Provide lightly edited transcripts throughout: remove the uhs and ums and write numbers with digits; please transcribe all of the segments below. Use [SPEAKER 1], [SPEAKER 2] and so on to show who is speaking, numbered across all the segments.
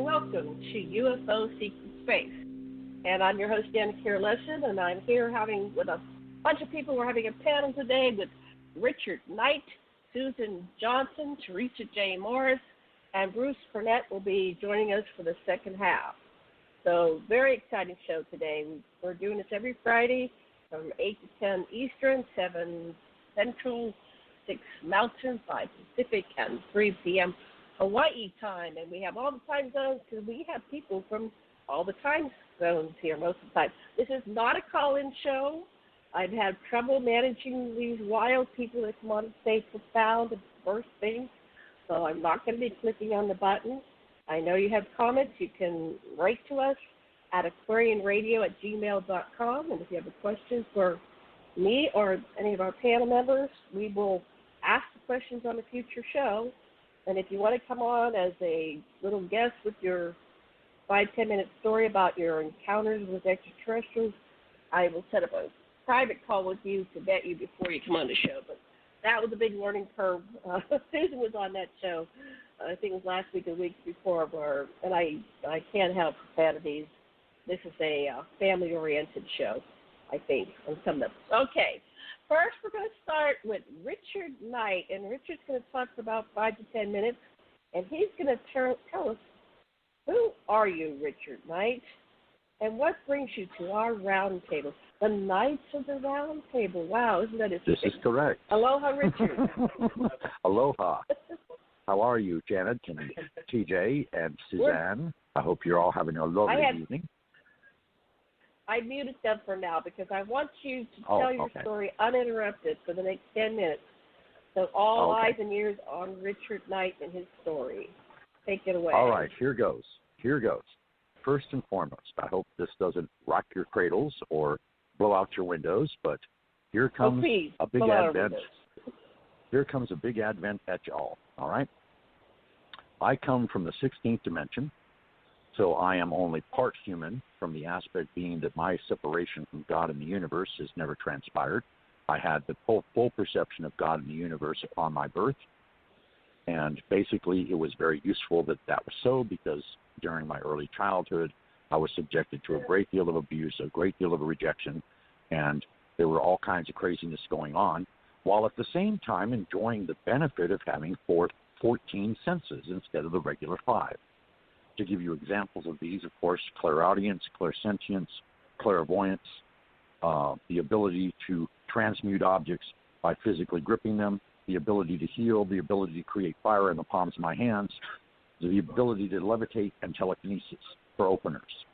[SPEAKER 1] welcome to UFO Secret Space. And I'm your host, Lessin, and I'm here with a bunch of people. We're having a panel today with Richard Knight, Susan Johnson, Theresa J. Morris, and Bruce Cornet will be joining us for the second half. So, very exciting show today. We're doing this every Friday from 8 to 10 Eastern, 7 Central, 6 Mountain, 5 Pacific, and 3 p.m. Hawaii time. And we have all the time zones because we have people from all the time zones here most of the time. This is not a call-in show. I've had trouble managing these wild people that come on and say profound and first things, so I'm not going to be clicking on the button. I know you have comments. You can write to us at aquarianradio@gmail.com, and if you have a question for me or any of our panel members, we will ask the questions on a future show. And if you want to come on as a little guest with your 5-10 minute story about your encounters with extraterrestrials, I will set up a private call with you to vet you before you come on the show. But that was a big learning curve. Susan was on that show, I think it was last week or the week before, and I can't have profanities. This is a family-oriented show, I think, on some of them. Okay. First, we're going to start with Richard Knight, and Richard's going to talk for about 5 to 10 minutes, and he's going to tell us, who are you, Richard Knight, and what brings you to our round table? The Knights of the Round Table. Wow, isn't that interesting?
[SPEAKER 2] This is correct.
[SPEAKER 1] Aloha, Richard.
[SPEAKER 2] Aloha. How are you, Janet and TJ and Suzanne? I hope you're all having a lovely evening.
[SPEAKER 1] I muted them for now because I want you to tell your story uninterrupted for the next 10 minutes. So all eyes and ears on Richard Knight and his story. Take it away.
[SPEAKER 2] All right, here goes. First and foremost, I hope this doesn't rock your cradles or blow out your windows, but here comes a big advent. Here comes a big advent at y'all, all right? I come from the 16th dimension. So I am only part human, from the aspect being that my separation from God and the universe has never transpired. I had the full perception of God and the universe upon my birth, and basically it was very useful that was so, because during my early childhood I was subjected to a great deal of abuse, a great deal of rejection, and there were all kinds of craziness going on, while at the same time enjoying the benefit of having 14 senses instead of the regular 5. To give you examples of these, of course, clairaudience, clairsentience, clairvoyance, the ability to transmute objects by physically gripping them, the ability to heal, the ability to create fire in the palms of my hands, the ability to levitate, and telekinesis for openers.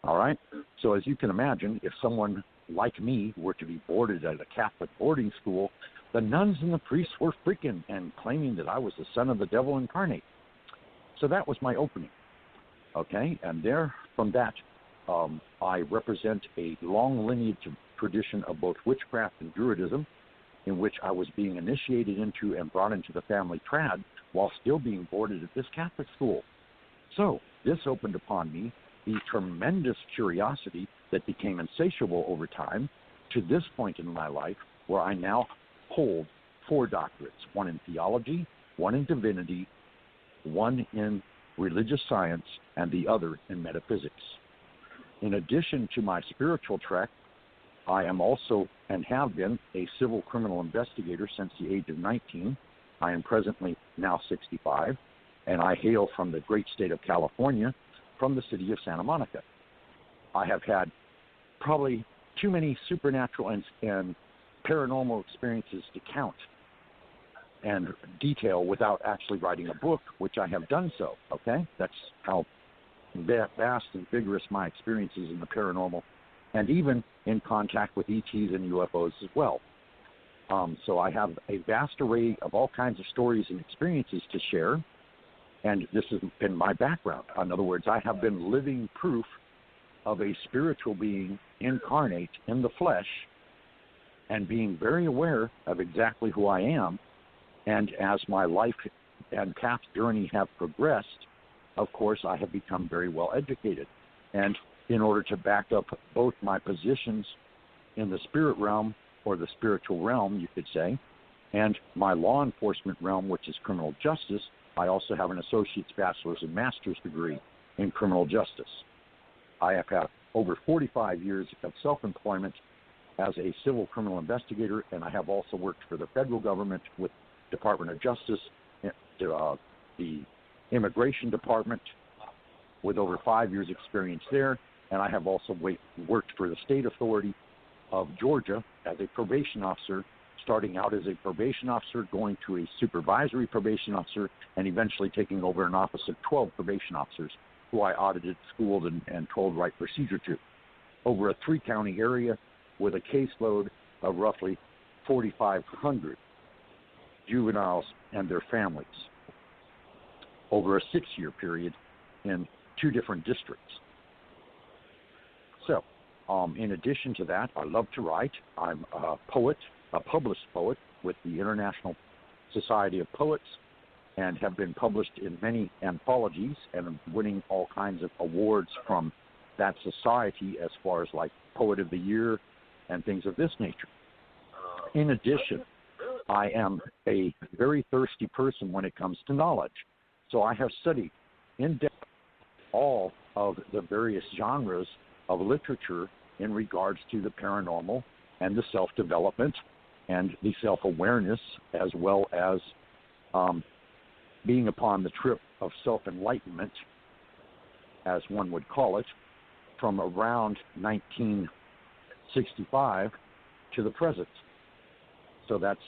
[SPEAKER 2] All right? So as you can imagine, if someone like me were to be boarded at a Catholic boarding school, the nuns and the priests were freaking and claiming that I was the son of the devil incarnate. So that was my opening, okay? And there, from that, I represent a long lineage of tradition of both witchcraft and druidism, in which I was being initiated into and brought into the family trad while still being boarded at this Catholic school. So this opened upon me the tremendous curiosity that became insatiable over time to this point in my life, where I now hold 4 doctorates, one in theology, one in divinity, one in religious science, and the other in metaphysics. In addition to my spiritual track, I am also and have been a civil criminal investigator since the age of 19. I am presently now 65, and I hail from the great state of California, from the city of Santa Monica. I have had probably too many supernatural and paranormal experiences to count and detail without actually writing a book, which I have done so, okay? That's how vast and vigorous my experiences in the paranormal, and even in contact with ETs and UFOs as well. So I have a vast array of all kinds of stories and experiences to share, and this has been my background. In other words, I have been living proof of a spiritual being incarnate in the flesh and being very aware of exactly who I am. And as my life and path journey have progressed, of course, I have become very well educated. And in order to back up both my positions in the spirit realm, or the spiritual realm, you could say, and my law enforcement realm, which is criminal justice, I also have an associate's, bachelor's, and master's degree in criminal justice. I have had over 45 years of self-employment as a civil criminal investigator, and I have also worked for the federal government with Department of Justice, the Immigration Department, with over 5 years' experience there, and I have also worked for the State Authority of Georgia as a probation officer, starting out as a probation officer, going to a supervisory probation officer, and eventually taking over an office of 12 probation officers who I audited, schooled, and told right procedure to, over a 3-county area with a caseload of roughly 4,500 juveniles and their families over a 6-year period in 2 different districts. So, in addition to that, I love to write. I'm a poet, a published poet with the International Society of Poets, and have been published in many anthologies and am winning all kinds of awards from that society as far as like Poet of the Year and things of this nature. In addition, I am a very thirsty person when it comes to knowledge. So I have studied in depth all of the various genres of literature in regards to the paranormal and the self-development and the self-awareness, as well as being upon the trip of self-enlightenment, as one would call it, from around 1965 to the present. So that's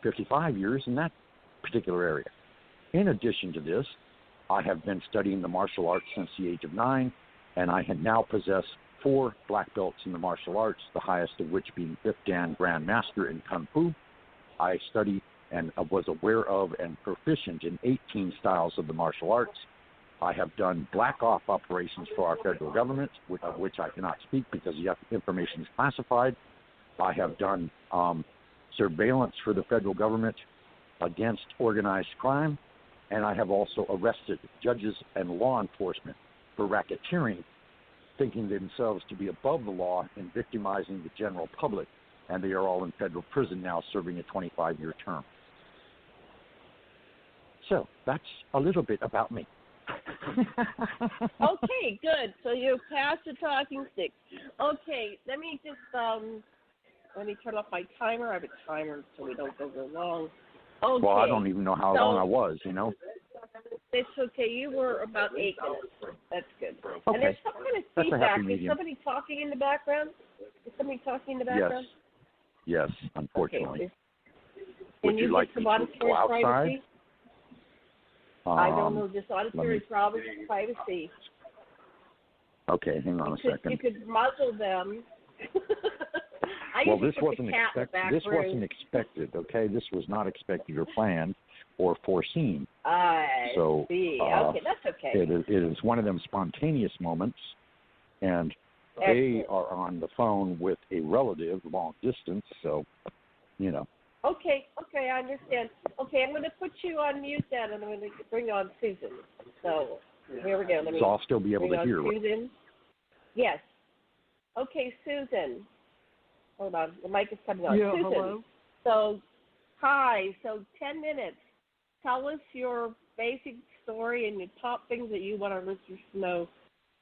[SPEAKER 2] 55 years in that particular area. In addition to this, I have been studying the martial arts since the age of 9, and I now possess 4 black belts in the martial arts, the highest of which being 5th Dan Grand Master in Kung Fu. I study and was aware of and proficient in 18 styles of the martial arts. I have done black op operations for our federal government, of which I cannot speak because the information is classified. I have done surveillance for the federal government against organized crime, and I have also arrested judges and law enforcement for racketeering, thinking themselves to be above the law and victimizing the general public, and they are all in federal prison now serving a 25-year term. So that's a little bit about me.
[SPEAKER 1] Okay, good. So you're past the talking stick. Okay, let me just let me turn off my timer. I have a timer so we don't go very long. Okay.
[SPEAKER 2] Well, I don't even know how long I was, you know.
[SPEAKER 1] It's okay. You were about 8 minutes. That's good.
[SPEAKER 2] Okay.
[SPEAKER 1] And there's some kind of
[SPEAKER 2] That's
[SPEAKER 1] feedback.
[SPEAKER 2] a happy
[SPEAKER 1] Is somebody talking in the background? Is somebody talking in the background?
[SPEAKER 2] Yes, unfortunately.
[SPEAKER 1] Okay.
[SPEAKER 2] Would you like me to go outside?
[SPEAKER 1] Privacy? I don't know. Just auditory privacy.
[SPEAKER 2] Okay, hang on a second.
[SPEAKER 1] You could muzzle them.
[SPEAKER 2] Well, this wasn't expected. Okay, this was not expected or planned or foreseen.
[SPEAKER 1] I see. Okay, that's okay.
[SPEAKER 2] It is one of them spontaneous moments, and they are on the phone with a relative long distance, so, you know.
[SPEAKER 1] Okay, I understand. Okay, I'm going to put you on mute then, and I'm going to bring on Susan. So, here we go.
[SPEAKER 2] So I'll still be able to hear.
[SPEAKER 1] Susan. Yes. Okay, Susan. Hold on, the mic is coming on.
[SPEAKER 3] Yeah,
[SPEAKER 1] Susan.
[SPEAKER 3] hello.
[SPEAKER 1] So, hi. So, 10 minutes. Tell us your basic story and the top things that you want our listeners to know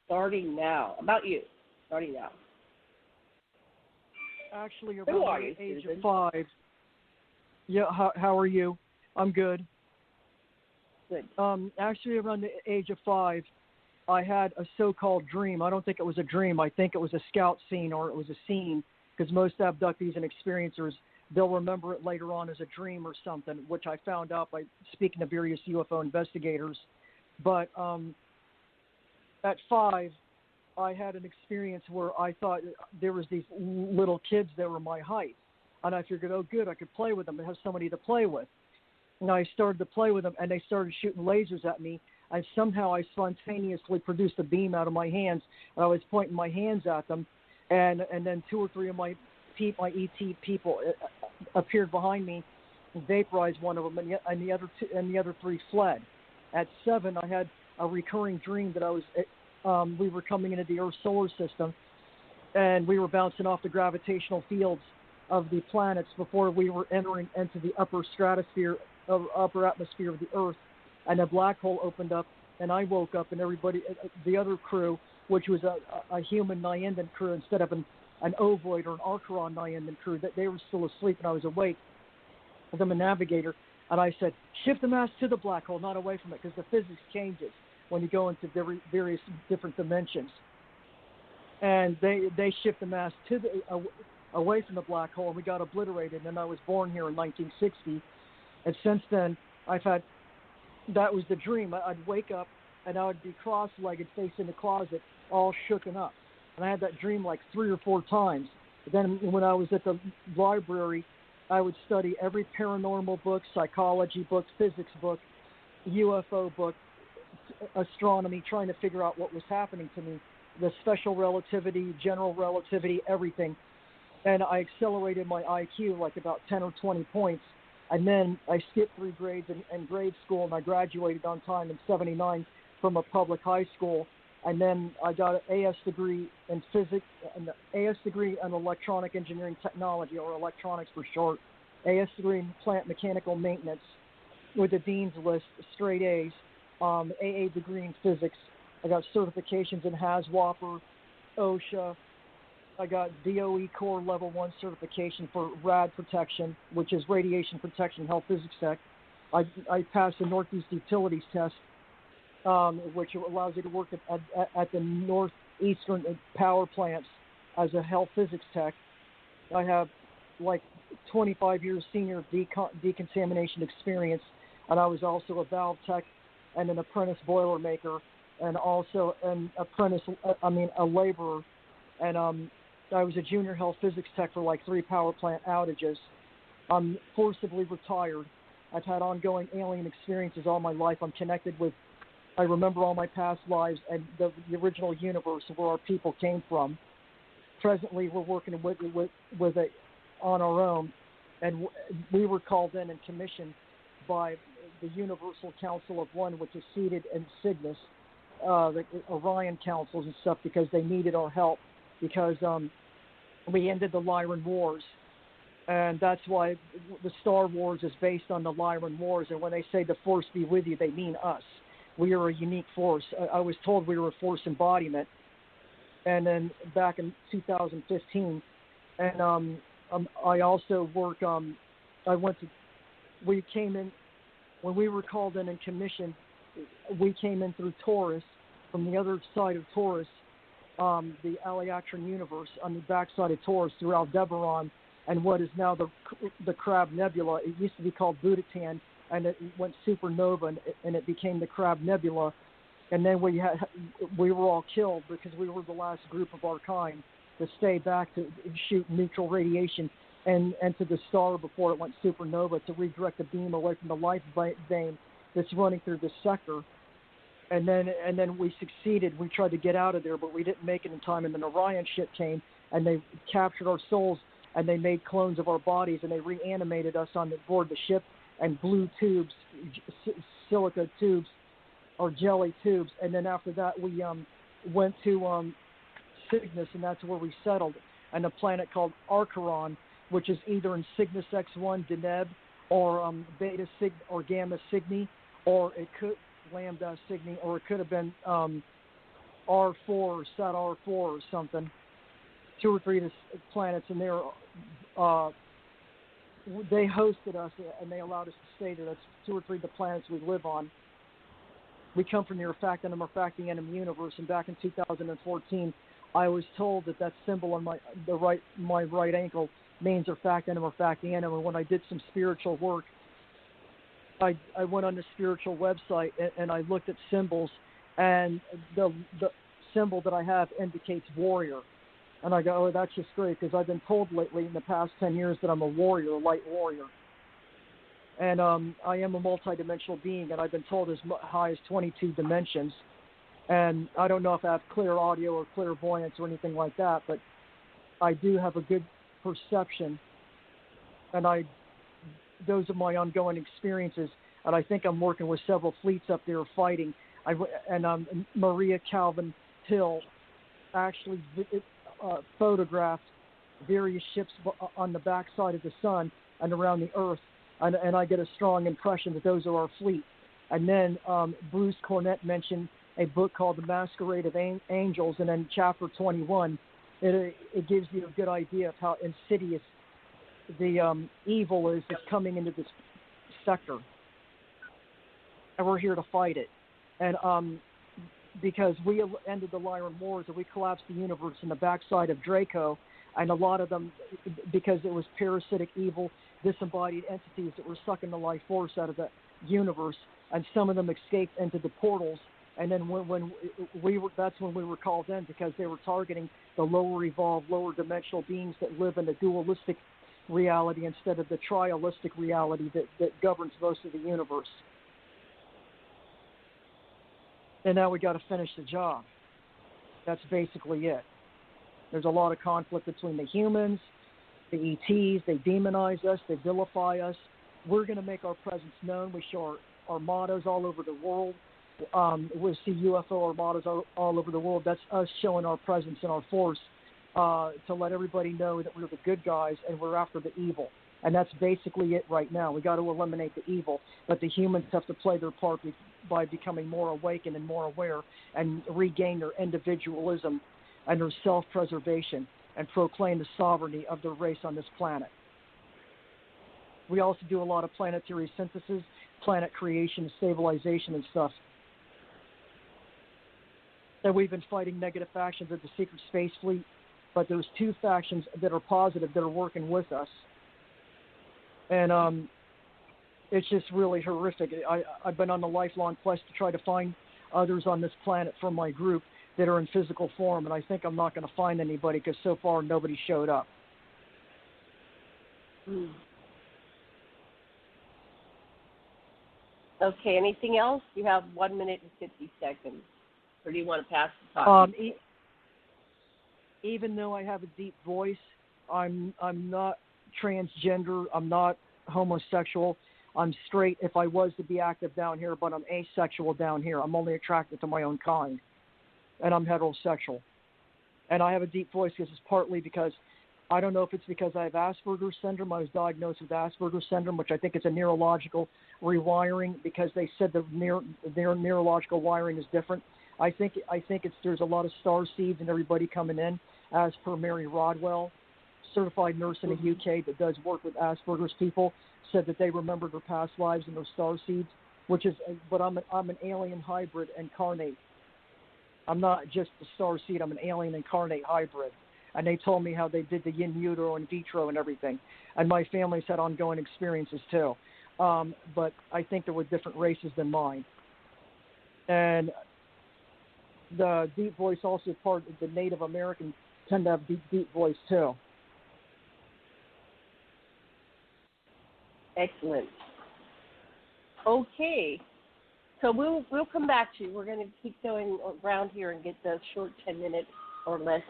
[SPEAKER 1] starting now. About you. Starting now.
[SPEAKER 3] Actually, around the age of 5. Yeah, how are you? I'm good.
[SPEAKER 1] Good.
[SPEAKER 3] Actually, around the age of 5, I had a so-called dream. I don't think it was a dream. I think it was a scout scene, or it was a scene, because most abductees and experiencers, they'll remember it later on as a dream or something, which I found out by speaking to various UFO investigators. But at 5, I had an experience where I thought there was these little kids that were my height. And I figured, oh, good, I could play with them and have somebody to play with. And I started to play with them, and they started shooting lasers at me. And somehow I spontaneously produced a beam out of my hands, and I was pointing my hands at them. And then 2 or 3 of my ET people appeared behind me and vaporized one of them, and the other 3 fled. At 7, I had a recurring dream that we were coming into the Earth's solar system, and we were bouncing off the gravitational fields of the planets before we were entering into the upper stratosphere upper atmosphere of the Earth, and a black hole opened up, and I woke up, and everybody, the other crew, which was a human Nyandan crew instead of an ovoid or an Archeron Nyandan crew, that they were still asleep, and I was awake. I'm a navigator, and I said, shift the mass to the black hole, not away from it, because the physics changes when you go into various different dimensions. And they shift the mass to away from the black hole, and we got obliterated. And I was born here in 1960, and since then that was the dream. I'd wake up and I would be cross-legged, facing the closet, all shooken up. And I had that dream like 3 or 4 times. Then when I was at the library, I would study every paranormal book, psychology book, physics book, UFO book, astronomy, trying to figure out what was happening to me, the special relativity, general relativity, everything. And I accelerated my IQ like about 10 or 20 points. And then I skipped 3 grades in grade school, and I graduated on time in 79 from a public high school. And then I got an AS degree in physics, an AS degree in electronic engineering technology, or electronics for short, AS degree in plant mechanical maintenance with a dean's list, straight A's, AA degree in physics. I got certifications in HAZWOPER, OSHA. I got DOE Core Level 1 certification for RAD protection, which is Radiation Protection Health Physics Tech. I passed the Northeast Utilities Test, which allows you to work at the northeastern power plants as a health physics tech. I have like 25 years senior decontamination experience, and I was also a valve tech and an apprentice boiler maker, and also a laborer. And I was a junior health physics tech for like 3 power plant outages. I'm forcibly retired. I've had ongoing alien experiences all my life. I'm connected with, I remember all my past lives and the original universe of where our people came from. Presently, we're working with it on our own, and we were called in and commissioned by the Universal Council of One, which is seated in Cygnus, the Orion councils and stuff, because they needed our help, because we ended the Lyran Wars. And that's why the Star Wars is based on the Lyran Wars. And when they say the Force be with you, they mean us. We are a unique force. I was told we were a force embodiment. And then back in 2015, and I also work. We came in when we were called in and commissioned. We came in through Taurus, from the other side of Taurus, the Aleactron universe, on the backside of Taurus, through Aldebaran, and what is now the Crab Nebula. It used to be called Bhutan, and it went supernova, and it became the Crab Nebula. And then we were all killed because we were the last group of our kind to stay back to shoot neutral radiation and to the star before it went supernova, to redirect the beam away from the life vein that's running through the sector. And then we succeeded. We tried to get out of there, but we didn't make it in time. And then Orion ship came, and they captured our souls, and they made clones of our bodies, and they reanimated us on board the ship, and blue tubes, silica tubes, or jelly tubes. And then after that, we went to Cygnus, and that's where we settled, and a planet called Archeron, which is either in Cygnus X1 Deneb, or Beta Sig or Gamma Cygni, or it could Lambda Cygni, or it could have been R4 or Sat R4 or something. 2 or 3 planets, and they hosted us, and they allowed us to stay there. That's 2 or 3 of the planets we live on. We come from the Urfactinum Urfactianum universe, and back in 2014, I was told that symbol on my right ankle means Urfactinum Urfactianum. And when I did some spiritual work, I went on the spiritual website and I looked at symbols, and the symbol that I have indicates warrior. And I go, oh, that's just great, because I've been told lately in the past 10 years that I'm a warrior, a light warrior. And I am a multidimensional being, and I've been told as high as 22 dimensions. And I don't know if I have clear audio or clairvoyance or anything like that, but I do have a good perception. And those are my ongoing experiences. And I think I'm working with several fleets up there fighting. Maria Calvin Hill actually photographed various ships on the backside of the sun and around the Earth and I get a strong impression that those are our fleet. And then Bruce Cornet mentioned a book called The Masquerade of Angels, and then chapter 21, it gives you a good idea of how insidious the evil is that's coming into this sector. And we're here to fight it. And because we ended the Lyran Wars and we collapsed the universe in the backside of Draco, and a lot of them, because it was parasitic, evil, disembodied entities that were sucking the life force out of the universe, and some of them escaped into the portals. And then when we were, that's when we were called in, because they were targeting the lower evolved, lower dimensional beings that live in a dualistic reality instead of the trialistic reality that governs most of the universe. And now we got to finish the job. That's basically it. There's a lot of conflict between the humans, the ETs. They demonize us. They vilify us. We're going to make our presence known. We show our mottos all over the world. We'll see UFO armadas all over the world. That's us showing our presence and our force to let everybody know that we're the good guys and we're after the evil. And that's basically it right now. We got to eliminate the evil, but the humans have to play their part by becoming more awakened and more aware and regain their individualism and their self-preservation and proclaim the sovereignty of their race on this planet. We also do a lot of planetary synthesis, planet creation, stabilization and stuff. And we've been fighting negative factions of the Secret Space Fleet, but there's two factions that are positive that are working with us. And it's just really horrific. I've been on a lifelong quest to try to find others on this planet from my group that are in physical form, and I think I'm not going to find anybody because so far nobody showed up.
[SPEAKER 1] Okay, anything else? You have 1 minute and 50 seconds. Or do you want to pass the talk?
[SPEAKER 3] Even though I have a deep voice, I'm not transgender. I'm not homosexual. I'm straight if I was to be active down here, but I'm asexual down here. I'm only attracted to my own kind. And I'm heterosexual. And I have a deep voice because it's partly because, I don't know if it's because I have Asperger's syndrome. I was diagnosed with Asperger's syndrome, which I think is a neurological rewiring because they said their neurological wiring is different. I think there's a lot of star seeds and everybody coming in, as per Mary Rodwell, certified nurse in the UK that does work with Asperger's people, said that they remember their past lives and their star seeds, which is, but I'm an alien hybrid incarnate. I'm not just a star seed. I'm an alien incarnate hybrid. And they told me how they did the in utero and vitro and everything. And my family's had ongoing experiences too. But I think there were different races than mine. And the deep voice also part of the Native Americans tend to have deep voice too.
[SPEAKER 1] Excellent. Okay. So we'll come back to you. We're going to keep going around here and get the short 10-minute or less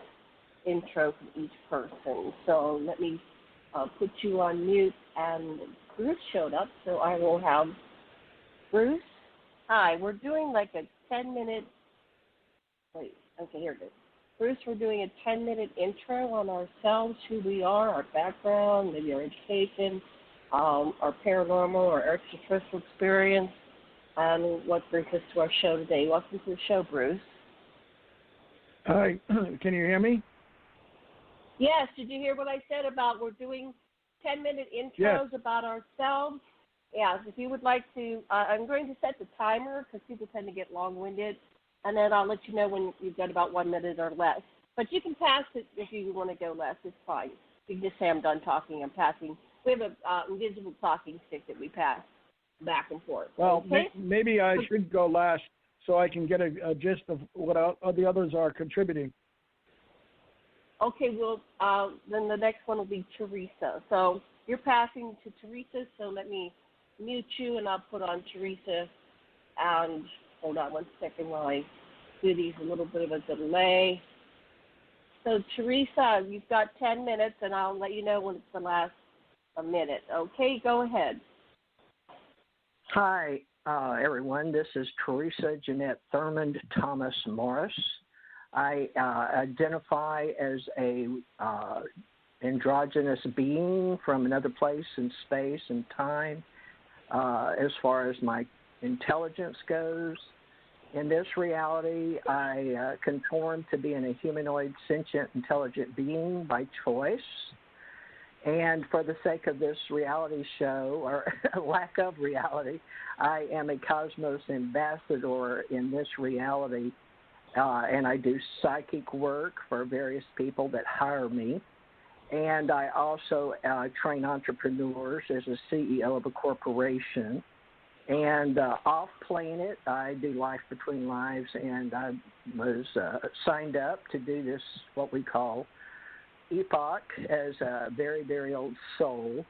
[SPEAKER 1] intro from each person. So let me put you on mute. And Bruce showed up, so I will have Bruce. Hi, we're doing like a 10-minute. Wait, okay, here it is. Bruce, we're doing a 10-minute intro on ourselves, who we are, our background, maybe our education, our paranormal or extraterrestrial experience, and what brings us to our show today. Welcome to the show, Bruce.
[SPEAKER 4] Hi, can you hear me?
[SPEAKER 1] Yes, did you hear what I said about we're doing 10-minute intros about ourselves? Yes, if you would like to, I'm going to set the timer because people tend to get long-winded, and then I'll let you know when you've got about 1 minute or less. But you can pass it if you want to go less. It's fine. You can just say I'm done talking. I'm passing. We have an invisible talking stick that we pass back and forth.
[SPEAKER 4] Well,
[SPEAKER 1] okay?
[SPEAKER 4] maybe I should go last so I can get a gist of what the others are contributing.
[SPEAKER 1] Okay, well, then the next one will be Theresa. So you're passing to Theresa, so let me mute you, and I'll put on Theresa. And hold on 1 second while I do these, a little bit of a delay. So, Theresa, you've got 10 minutes, and I'll let you know when it's the last minute. Okay, go ahead.
[SPEAKER 5] Hi, everyone. This is Theresa Jeanette Thurmond Thomas Morris. I identify as a androgynous being from another place in space and time. As far as my intelligence goes, in this reality, I conform to being a humanoid, sentient, intelligent being by choice. And for the sake of this reality show, or lack of reality, I am a cosmos ambassador in this reality, and I do psychic work for various people that hire me. And I also train entrepreneurs as a CEO of a corporation. And off planet, I do Life Between Lives, and I was signed up to do this, what we call epoch, as a very, very old soul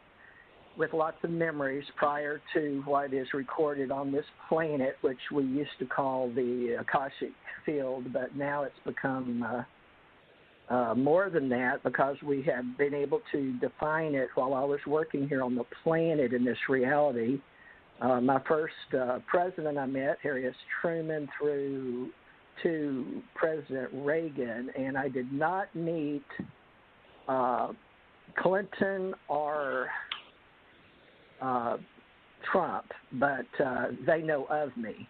[SPEAKER 5] with lots of memories prior to what is recorded on this planet, which we used to call the Akashic Field, but now it's become more than that, because we have been able to define it while I was working here on the planet in this reality. My first president I met, Harry S. Truman, through to President Reagan, and I did not meet Clinton or Trump, but they know of me.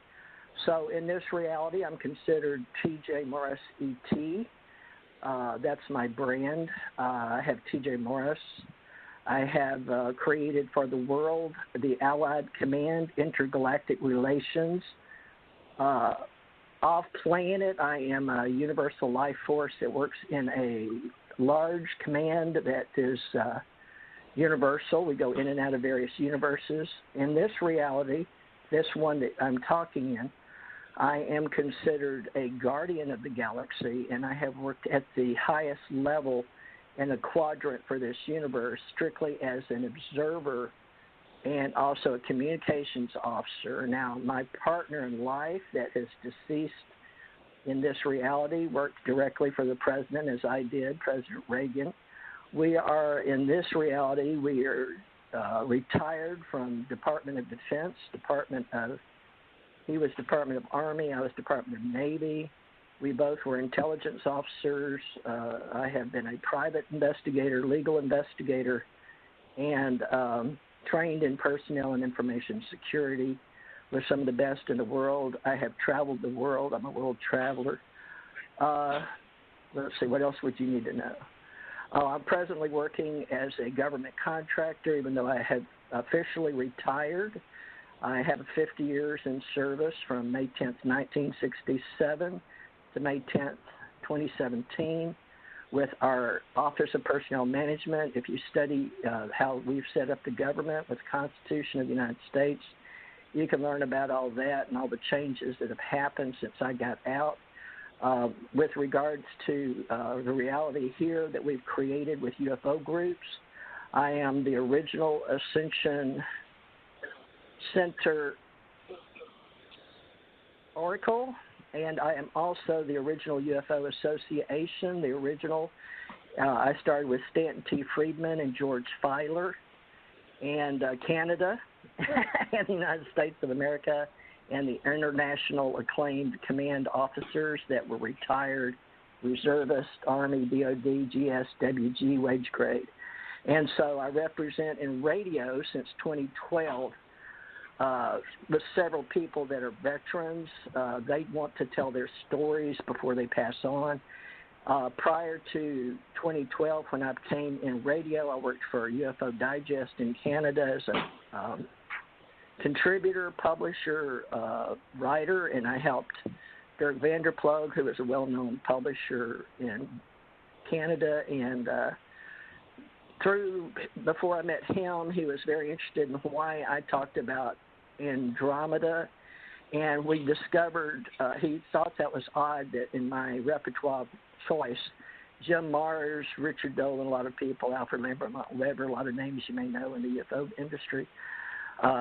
[SPEAKER 5] So in this reality, I'm considered T.J. Morris E.T., that's my brand. I have T.J. Morris. I have created for the world the Allied Command Intergalactic Relations. Off planet, I am a universal life force that works in a large command that is universal. We go in and out of various universes. In this reality, this one that I'm talking in, I am considered a guardian of the galaxy, and I have worked at the highest level in a quadrant for this universe, strictly as an observer and also a communications officer. Now, my partner in life that is deceased in this reality worked directly for the president, as I did, President Reagan. We are, in this reality, we are retired from Department of Defense, he was Department of Army, I was Department of Navy. We both were intelligence officers. I have been a private investigator, legal investigator, and trained in personnel and information security with some of the best in the world. I have traveled the world. I'm a world traveler. Let's see, what else would you need to know? I'm presently working as a government contractor, even though I have officially retired. I have 50 years in service from May 10th, 1967 to May 10th, 2017 with our Office of Personnel Management. If you study how we've set up the government with the Constitution of the United States, you can learn about all that and all the changes that have happened since I got out. With regards to the reality here that we've created with UFO groups, I am the original Ascension Center Oracle, and I am also the original UFO Association, the original. I started with Stanton T. Friedman and George Filer, and Canada, and the United States of America, and the international acclaimed command officers that were retired, reservist, Army, DOD, GS, WG, wage grade. And so I represent in radio since 2012 with several people that are veterans. They want to tell their stories before they pass on. Prior to 2012, when I became in radio, I worked for UFO Digest in Canada as a contributor, publisher, writer, and I helped Dirk Vanderplug, who is a well-known publisher in Canada, and before I met him, he was very interested in why I talked about Andromeda, and we discovered, he thought that was odd that in my repertoire choice, Jim Mars, Richard Dolan, a lot of people, Alfred Lambert, Weber, a lot of names you may know in the UFO industry,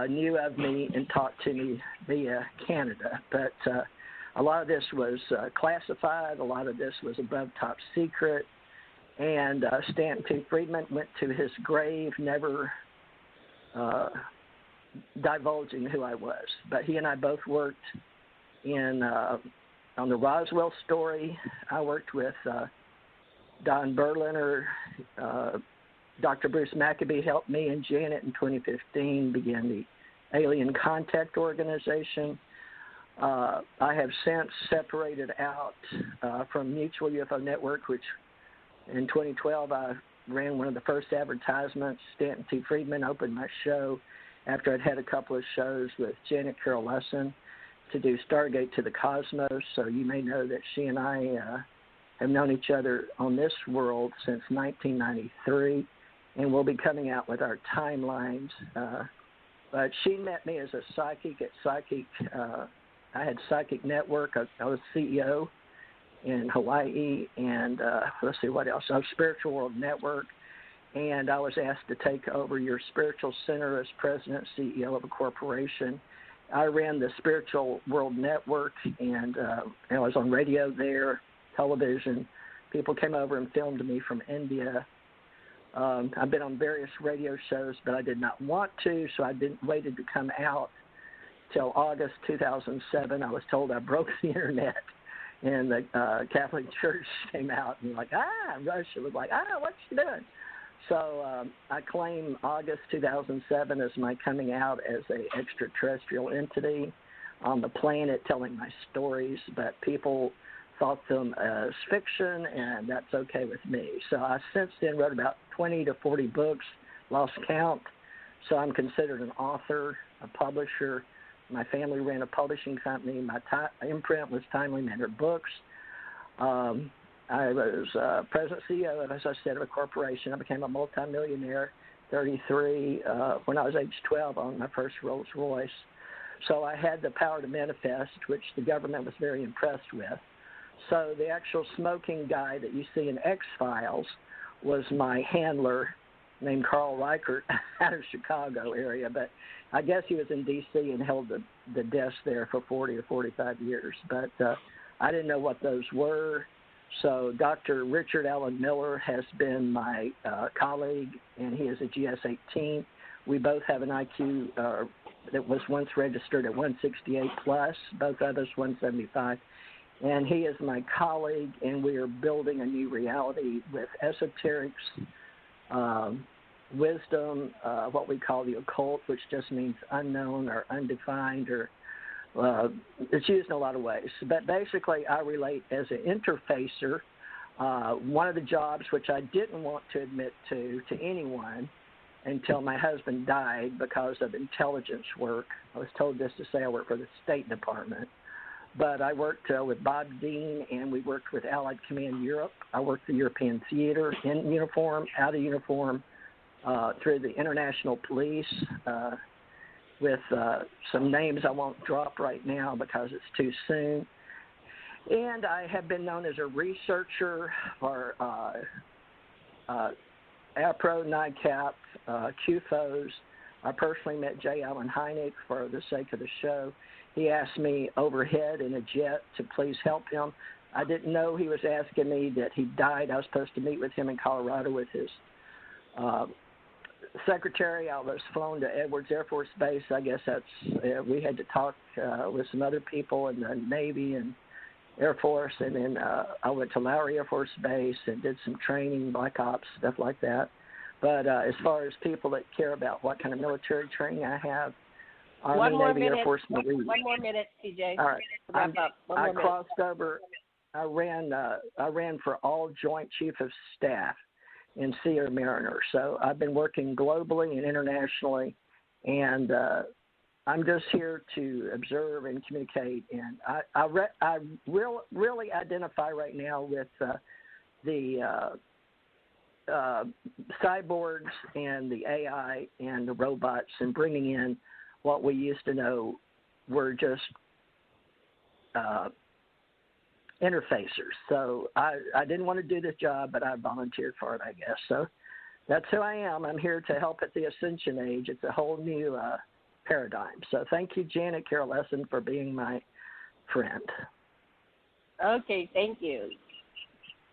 [SPEAKER 5] knew of me and talked to me via Canada. But a lot of this was classified, a lot of this was above top secret, and Stanton T. Friedman went to his grave never divulging who I was. But he and I both worked on the Roswell story. I worked with Don Berliner Dr. Bruce Maccabee helped me and Janet in 2015 begin the Alien Contact Organization. I have since separated out from Mutual UFO Network, which in 2012 I ran one of the first advertisements. Stanton T. Friedman opened my show after I'd had a couple of shows with Janet Carroll Lessin to do Stargate to the Cosmos. So you may know that she and I have known each other on this world since 1993, and we'll be coming out with our timelines. But she met me as a psychic at Psychic. I had Psychic Network. I was CEO in Hawaii, and let's see what else. Spiritual World Network, and I was asked to take over your spiritual center as president, CEO of a corporation. I ran the Spiritual World Network, and I was on radio there, television. People came over and filmed me from India. I've been on various radio shows, but I did not want to, so I waited to come out till August 2007. I was told I broke the internet, and the Catholic Church came out and Russia was like, what you doing? So I claim August 2007 as my coming out as an extraterrestrial entity on the planet telling my stories, but people thought them as fiction, and that's okay with me. So I since then wrote about 20 to 40 books, lost count. So I'm considered an author, a publisher. My family ran a publishing company. My imprint was Timely Manner Books. I was president CEO, as I said, of a corporation. I became a multimillionaire, 33, when I was age 12 on my first Rolls Royce. So I had the power to manifest, which the government was very impressed with. So the actual smoking guy that you see in X-Files was my handler named Carl Reichert out of Chicago area, but I guess he was in D.C. and held the desk there for 40 or 45 years. But I didn't know what those were. So Dr. Richard Allen Miller has been my colleague, and he is a GS-18. We both have an IQ that was once registered at 168 plus, both others 175. And he is my colleague, and we are building a new reality with esoterics, wisdom, what we call the occult, which just means unknown or undefined, or it's used in a lot of ways. But basically, I relate as an interfacer. One of the jobs which I didn't want to admit to anyone until my husband died because of intelligence work. I was told this to say I work for the State Department. But I worked with Bob Dean, and we worked with Allied Command Europe. I worked the European Theater in uniform, out of uniform, through the International Police, with some names I won't drop right now because it's too soon. And I have been known as a researcher for APRO, NICAP, QFOs. I personally met J. Allen Hynek for the sake of the show. He asked me overhead in a jet to please help him. I didn't know he was asking me that he died. I was supposed to meet with him in Colorado with his secretary. I was flown to Edwards Air Force Base. I guess we had to talk with some other people in the Navy and Air Force, and then I went to Lowry Air Force Base and did some training, Black Ops, stuff like that. But as far as people that care about what kind of military training I have, Army, Navy, Air Force, Marine.
[SPEAKER 1] One more minute, TJ.
[SPEAKER 5] All right. I crossed over. I ran for all Joint Chief of Staff in Sea or Mariner. So I've been working globally and internationally, and I'm just here to observe and communicate. And I really identify right now with the cyborgs and the AI and the robots, and bringing in what we used to know were just interfacers. So I didn't want to do this job, but I volunteered for it, I guess. So that's who I am. I'm here to help at the Ascension Age. It's a whole new paradigm. So thank you, Janet Carroll Lessin, for being my friend.
[SPEAKER 1] Okay, thank you.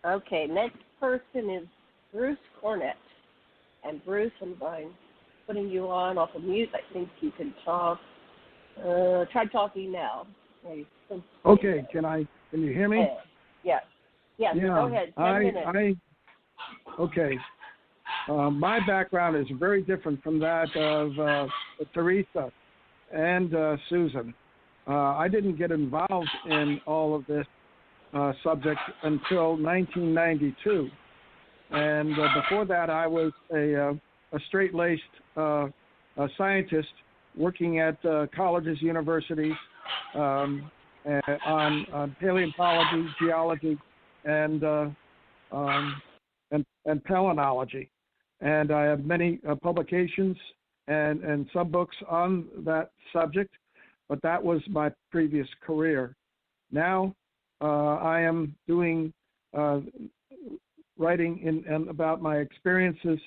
[SPEAKER 1] Okay, next person is Bruce Cornet. And Bruce, I'm putting you on off of mute. I think you can talk. Try talking now.
[SPEAKER 4] Okay, can you hear me?
[SPEAKER 1] Yes. Yeah, go ahead. 10 minutes.
[SPEAKER 4] Okay. My background is very different from that of Theresa and Susan. I didn't get involved in all of this subject until 1992. And before that, I was a straight-laced scientist working at colleges, universities on paleontology, geology, and palynology. And I have many publications and sub-books on that subject, but that was my previous career. Now I am doing writing about my experiences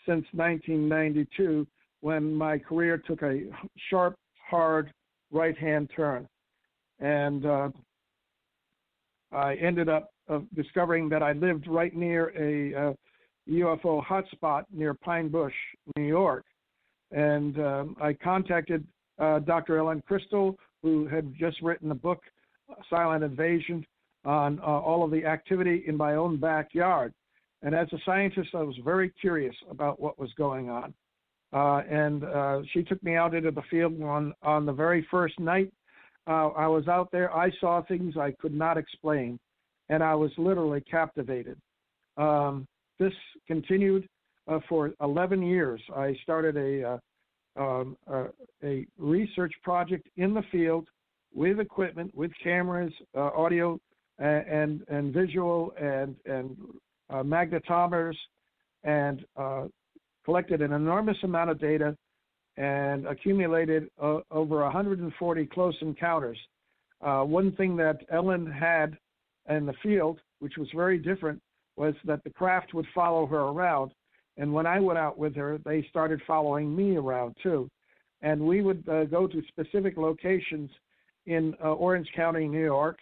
[SPEAKER 4] since 1992, when my career took a sharp, hard right-hand turn. And I ended up discovering that I lived right near a UFO hotspot near Pine Bush, New York. And I contacted Dr. Ellen Crystal, who had just written a book, Silent Invasion, on all of the activity in my own backyard. And as a scientist, I was very curious about what was going on. And she took me out into the field on the very first night I was out there. I saw things I could not explain, and I was literally captivated. This continued for 11 years. I started a research project in the field with equipment, with cameras, audio and visual and magnetometers, and collected an enormous amount of data and accumulated over 140 close encounters. One thing that Ellen had in the field, which was very different, was that the craft would follow her around. And when I went out with her, they started following me around too. And we would go to specific locations in Orange County, New York,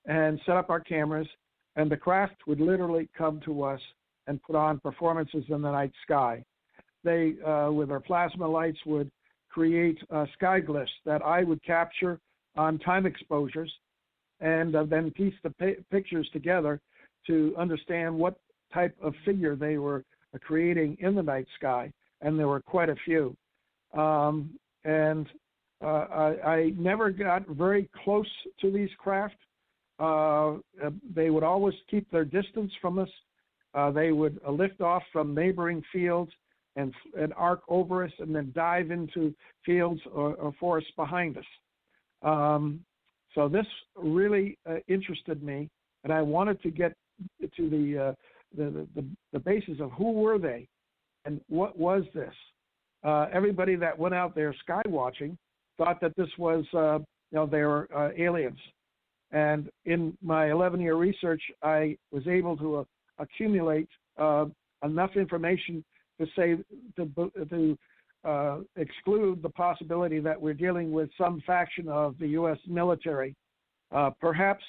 [SPEAKER 4] and set up our cameras, and the craft would literally come to us and put on performances in the night sky. They, with their plasma lights, would create sky glyphs that I would capture on time exposures, and then piece the pictures together to understand what type of figure they were creating in the night sky, and there were quite a few. I never got very close to these craft. They would always keep their distance from us. They would lift off from neighboring fields and arc over us, and then dive into fields or forests behind us. So this really interested me, and I wanted to get to the basis of who were they and what was this. Everybody that went out there sky watching thought that this was, they were aliens. And in my 11-year research, I was able to accumulate enough information to say to exclude the possibility that we're dealing with some faction of the U.S. military, perhaps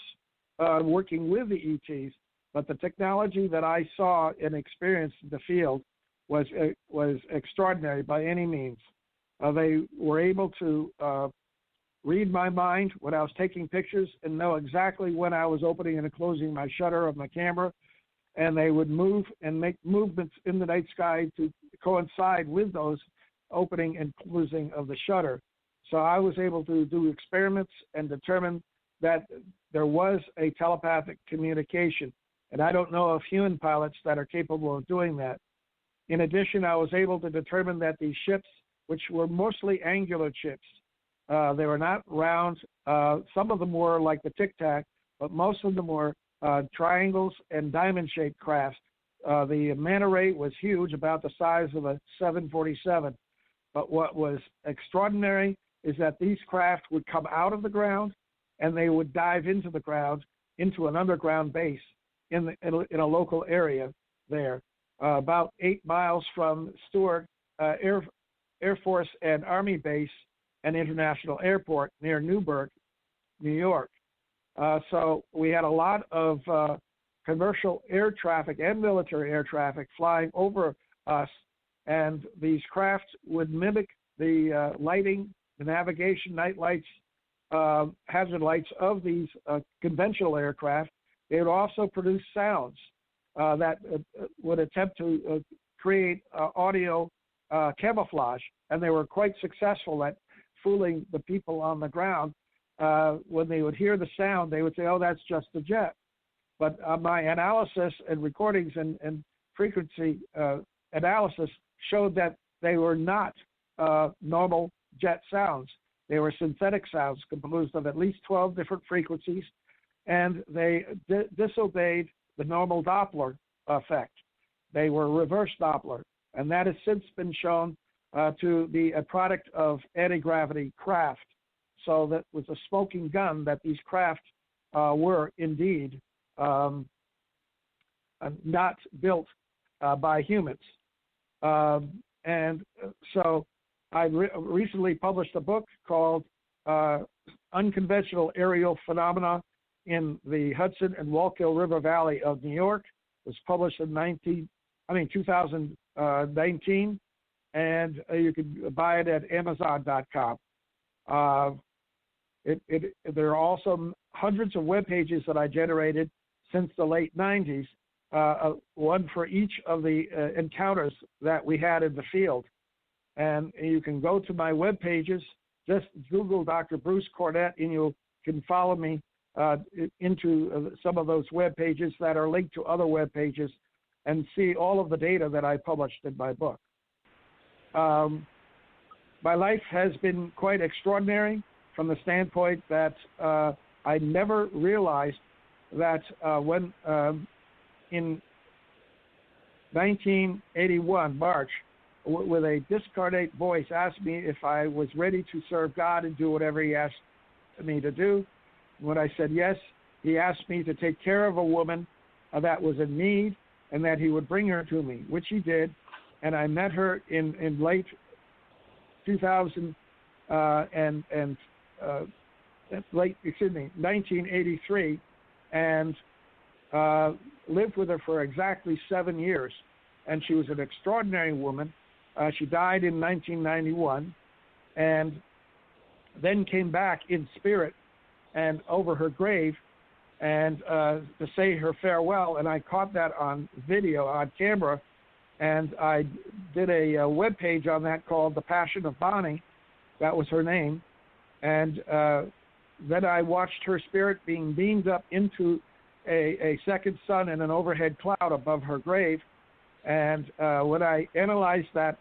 [SPEAKER 4] working with the ETs. But the technology that I saw and experienced in the field was extraordinary by any means. They were able to read my mind when I was taking pictures and know exactly when I was opening and closing my shutter of my camera, and they would move and make movements in the night sky to coincide with those opening and closing of the shutter. So I was able to do experiments and determine that there was a telepathic communication, and I don't know of human pilots that are capable of doing that. In addition, I was able to determine that these ships, which were mostly angular ships, they were not round. Some of them were like the Tic Tac, but most of them were triangles and diamond-shaped craft. The manta ray was huge, about the size of a 747. But what was extraordinary is that these craft would come out of the ground and they would dive into the ground, into an underground base in a local area there, about 8 miles from Stewart Air Force and Army Base and International Airport near Newburgh, New York. So we had a lot of commercial air traffic and military air traffic flying over us, and these craft would mimic the lighting, the navigation, night lights, hazard lights of these conventional aircraft. They would also produce sounds. that would attempt to create audio camouflage, and they were quite successful at fooling the people on the ground. When they would hear the sound, they would say, "Oh, that's just a jet." But my analysis and recordings and frequency analysis showed that they were not normal jet sounds. They were synthetic sounds composed of at least 12 different frequencies, and they disobeyed the normal Doppler effect. They were reverse Doppler, and that has since been shown to be a product of anti-gravity craft. So that was a smoking gun that these craft were indeed not built by humans. And so I recently published a book called Unconventional Aerial Phenomena in the Hudson and Wallkill River Valley of New York. It was published in 2019, and you can buy it at Amazon.com. There are also hundreds of web pages that I generated since the late 90s, one for each of the encounters that we had in the field. And you can go to my web pages, just Google Dr. Bruce Cornet, and you can follow me into some of those web pages that are linked to other web pages and see all of the data that I published in my book. My life has been quite extraordinary from the standpoint that I never realized that when in 1981, March, with a discarnate voice, asked me if I was ready to serve God and do whatever he asked me to do. When I said yes, he asked me to take care of a woman that was in need and that he would bring her to me, which he did. And I met her in late 1983, and lived with her for exactly 7 years. And she was an extraordinary woman. She died in 1991, and then came back in spirit and over her grave and to say her farewell. And I caught that on video, on camera, and I did a web page on that called The Passion of Bonnie. That was her name. And then I watched her spirit being beamed up into a second sun in an overhead cloud above her grave. And when I analyzed that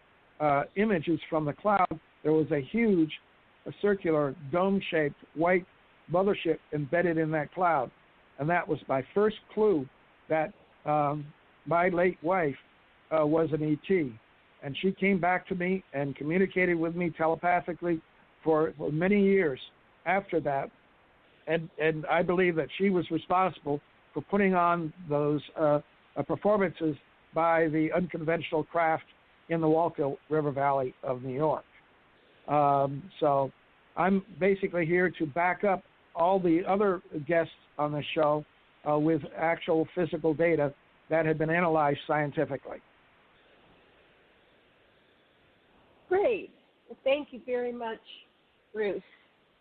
[SPEAKER 4] images from the cloud, there was a huge, circular, dome-shaped white mothership embedded in that cloud. And that was my first clue that my late wife was an ET. And she came back to me and communicated with me telepathically for many years after that. And I believe that she was responsible for putting on those performances by the unconventional craft in the Wallkill River Valley of New York. So I'm basically here to back up all the other guests on the show with actual physical data that had been analyzed scientifically.
[SPEAKER 1] Great. Well, thank you very much, Bruce.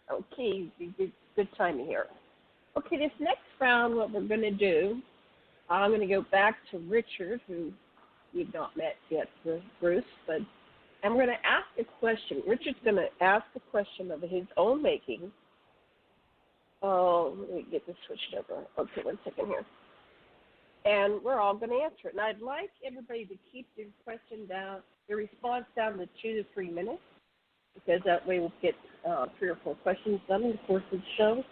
[SPEAKER 1] Okay, good timing here. Okay, this next round, what we're going to do, I'm going to go back to Richard, who we've not met yet, Bruce, but I'm going to ask a question. Richard's going to ask a question of his own making. Oh, let me get this switched over. Okay, 1 second here. And we're all going to answer it. And I'd like everybody to keep their question down, their response down to 2 to 3 minutes, because that way we'll get 3 or 4 questions done in the course of the show.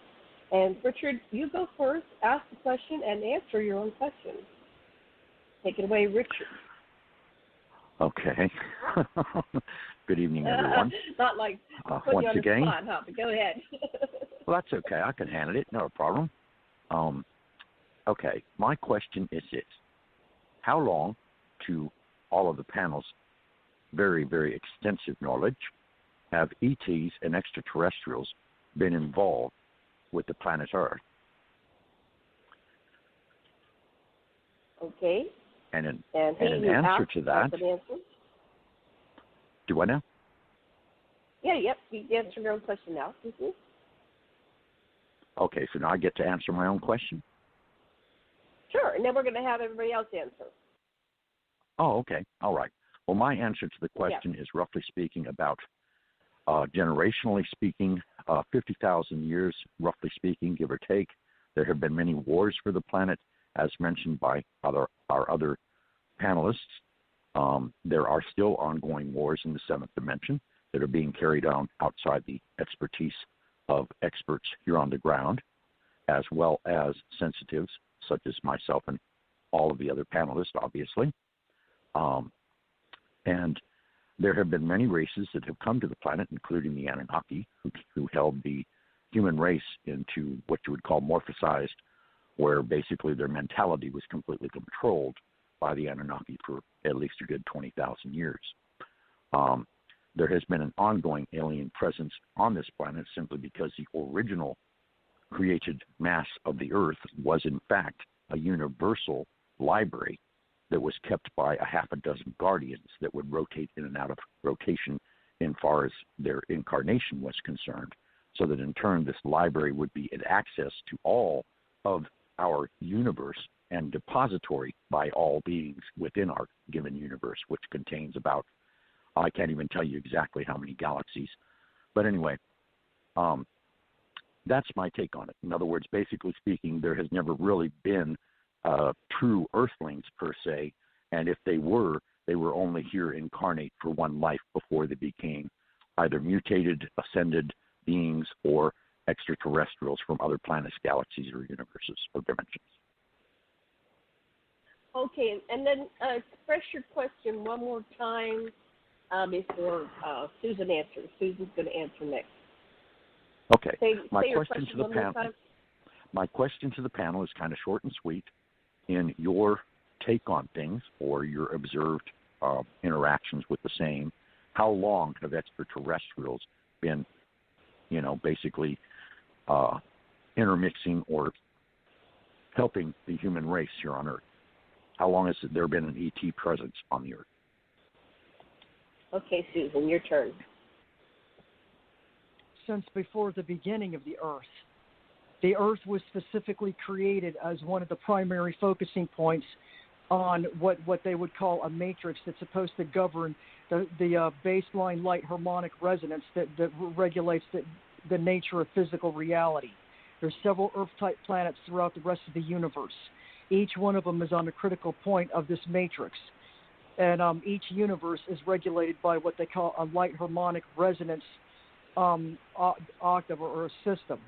[SPEAKER 1] And Richard, you go first, ask the question, and answer your own question. Take it away, Richard.
[SPEAKER 2] Okay. Good evening, everyone.
[SPEAKER 1] Not like putting
[SPEAKER 2] once
[SPEAKER 1] you on
[SPEAKER 2] again,
[SPEAKER 1] the spot, huh? But go ahead.
[SPEAKER 2] Well, that's okay. I can handle it. No problem. Okay. My question is this. How long, to all of the panel's very, very extensive knowledge, have ETs and extraterrestrials been involved with the planet Earth?
[SPEAKER 1] Okay.
[SPEAKER 2] And an answer to that. Do I now?
[SPEAKER 1] Yeah, yep. You answer your own question now. Mm-hmm.
[SPEAKER 2] Okay, so now I get to answer my own question?
[SPEAKER 1] Sure. and then we're going to have everybody else answer.
[SPEAKER 2] Oh, okay. All right. Well, my answer to the question is, roughly speaking, about generationally speaking, 50,000 years, roughly speaking, give or take. There have been many wars for the planet, as mentioned by our other panelists. There are still ongoing wars in the seventh dimension that are being carried on outside the expertise of experts here on the ground, as well as sensitives such as myself and all of the other panelists, obviously. And there have been many races that have come to the planet, including the Anunnaki, who held the human race into what you would call morphosized, where basically their mentality was completely controlled by the Anunnaki for at least a good 20,000 years. There has been an ongoing alien presence on this planet simply because the original created mass of the Earth was, in fact, a universal library that was kept by a half a dozen guardians that would rotate in and out of rotation in far as their incarnation was concerned, so that in turn this library would be an access to all of our universe and depository by all beings within our given universe, which contains about, I can't even tell you exactly how many galaxies. But anyway, that's my take on it. In other words, basically speaking, there has never really been true Earthlings per se, and if they were only here incarnate for one life before they became either mutated, ascended beings, or extraterrestrials from other planets, galaxies, or universes or dimensions.
[SPEAKER 1] Okay, and then express your question one more time before Susan answers. Susan's going to answer next.
[SPEAKER 2] Okay. My question to the panel is kind of short and sweet. In your take on things or your observed interactions with the same, how long have extraterrestrials been, basically intermixing or helping the human race here on Earth? How long has there been an ET presence on the Earth?
[SPEAKER 1] Okay, Susan, your turn.
[SPEAKER 3] Since before the beginning of the Earth. The Earth was specifically created as one of the primary focusing points on what they would call a matrix that's supposed to govern the baseline light harmonic resonance that regulates the nature of physical reality. There's several Earth-type planets throughout the rest of the universe. Each one of them is on a critical point of this matrix. And each universe is regulated by what they call a light harmonic resonance octave or a system.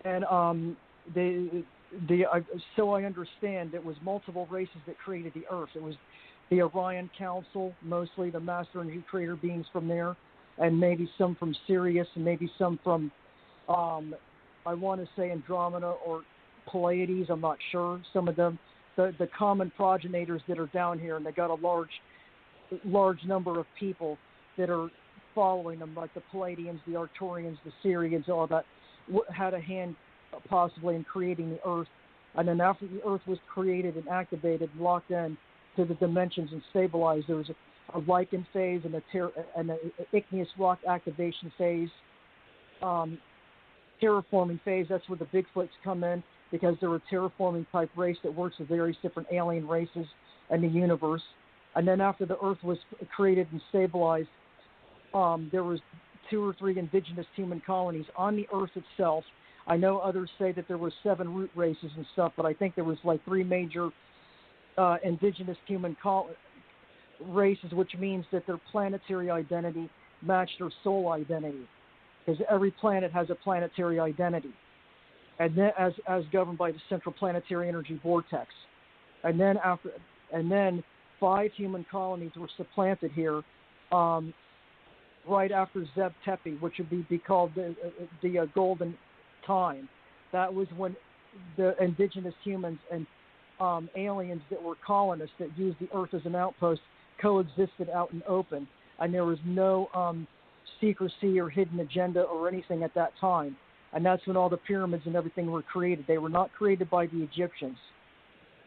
[SPEAKER 3] And so I understand it was multiple races that created the Earth. It was the Orion Council, mostly the Master and Creator beings from there, and maybe some from Sirius, and maybe some from, I want to say Andromeda or Pleiades. I'm not sure. Some of them, the common progenitors that are down here, and they got a large number of people that are following them, like the Palladians, the Arcturians, the Sirians, all that. Had a hand possibly in creating the Earth, and then after the Earth was created and activated and locked in to the dimensions and stabilized, there was a lichen phase and an igneous rock activation phase, terraforming phase. That's where the Bigfoots come in, because they're a terraforming type race that works with various different alien races in the universe. And then after the Earth was created and stabilized, there was 2 or 3 indigenous human colonies on the Earth itself. I know others say that there were 7 root races and stuff, but I think there was like 3 major indigenous human races, which means that their planetary identity matched their soul identity, because every planet has a planetary identity, and then as governed by the central planetary energy vortex. And then 5 human colonies were supplanted here. Right after Zeb Tepi, which would be called the golden time. That was when the indigenous humans and aliens that were colonists that used the Earth as an outpost coexisted out in open, and there was no secrecy or hidden agenda or anything at that time. And that's when all the pyramids and everything were created. They were not created by the Egyptians.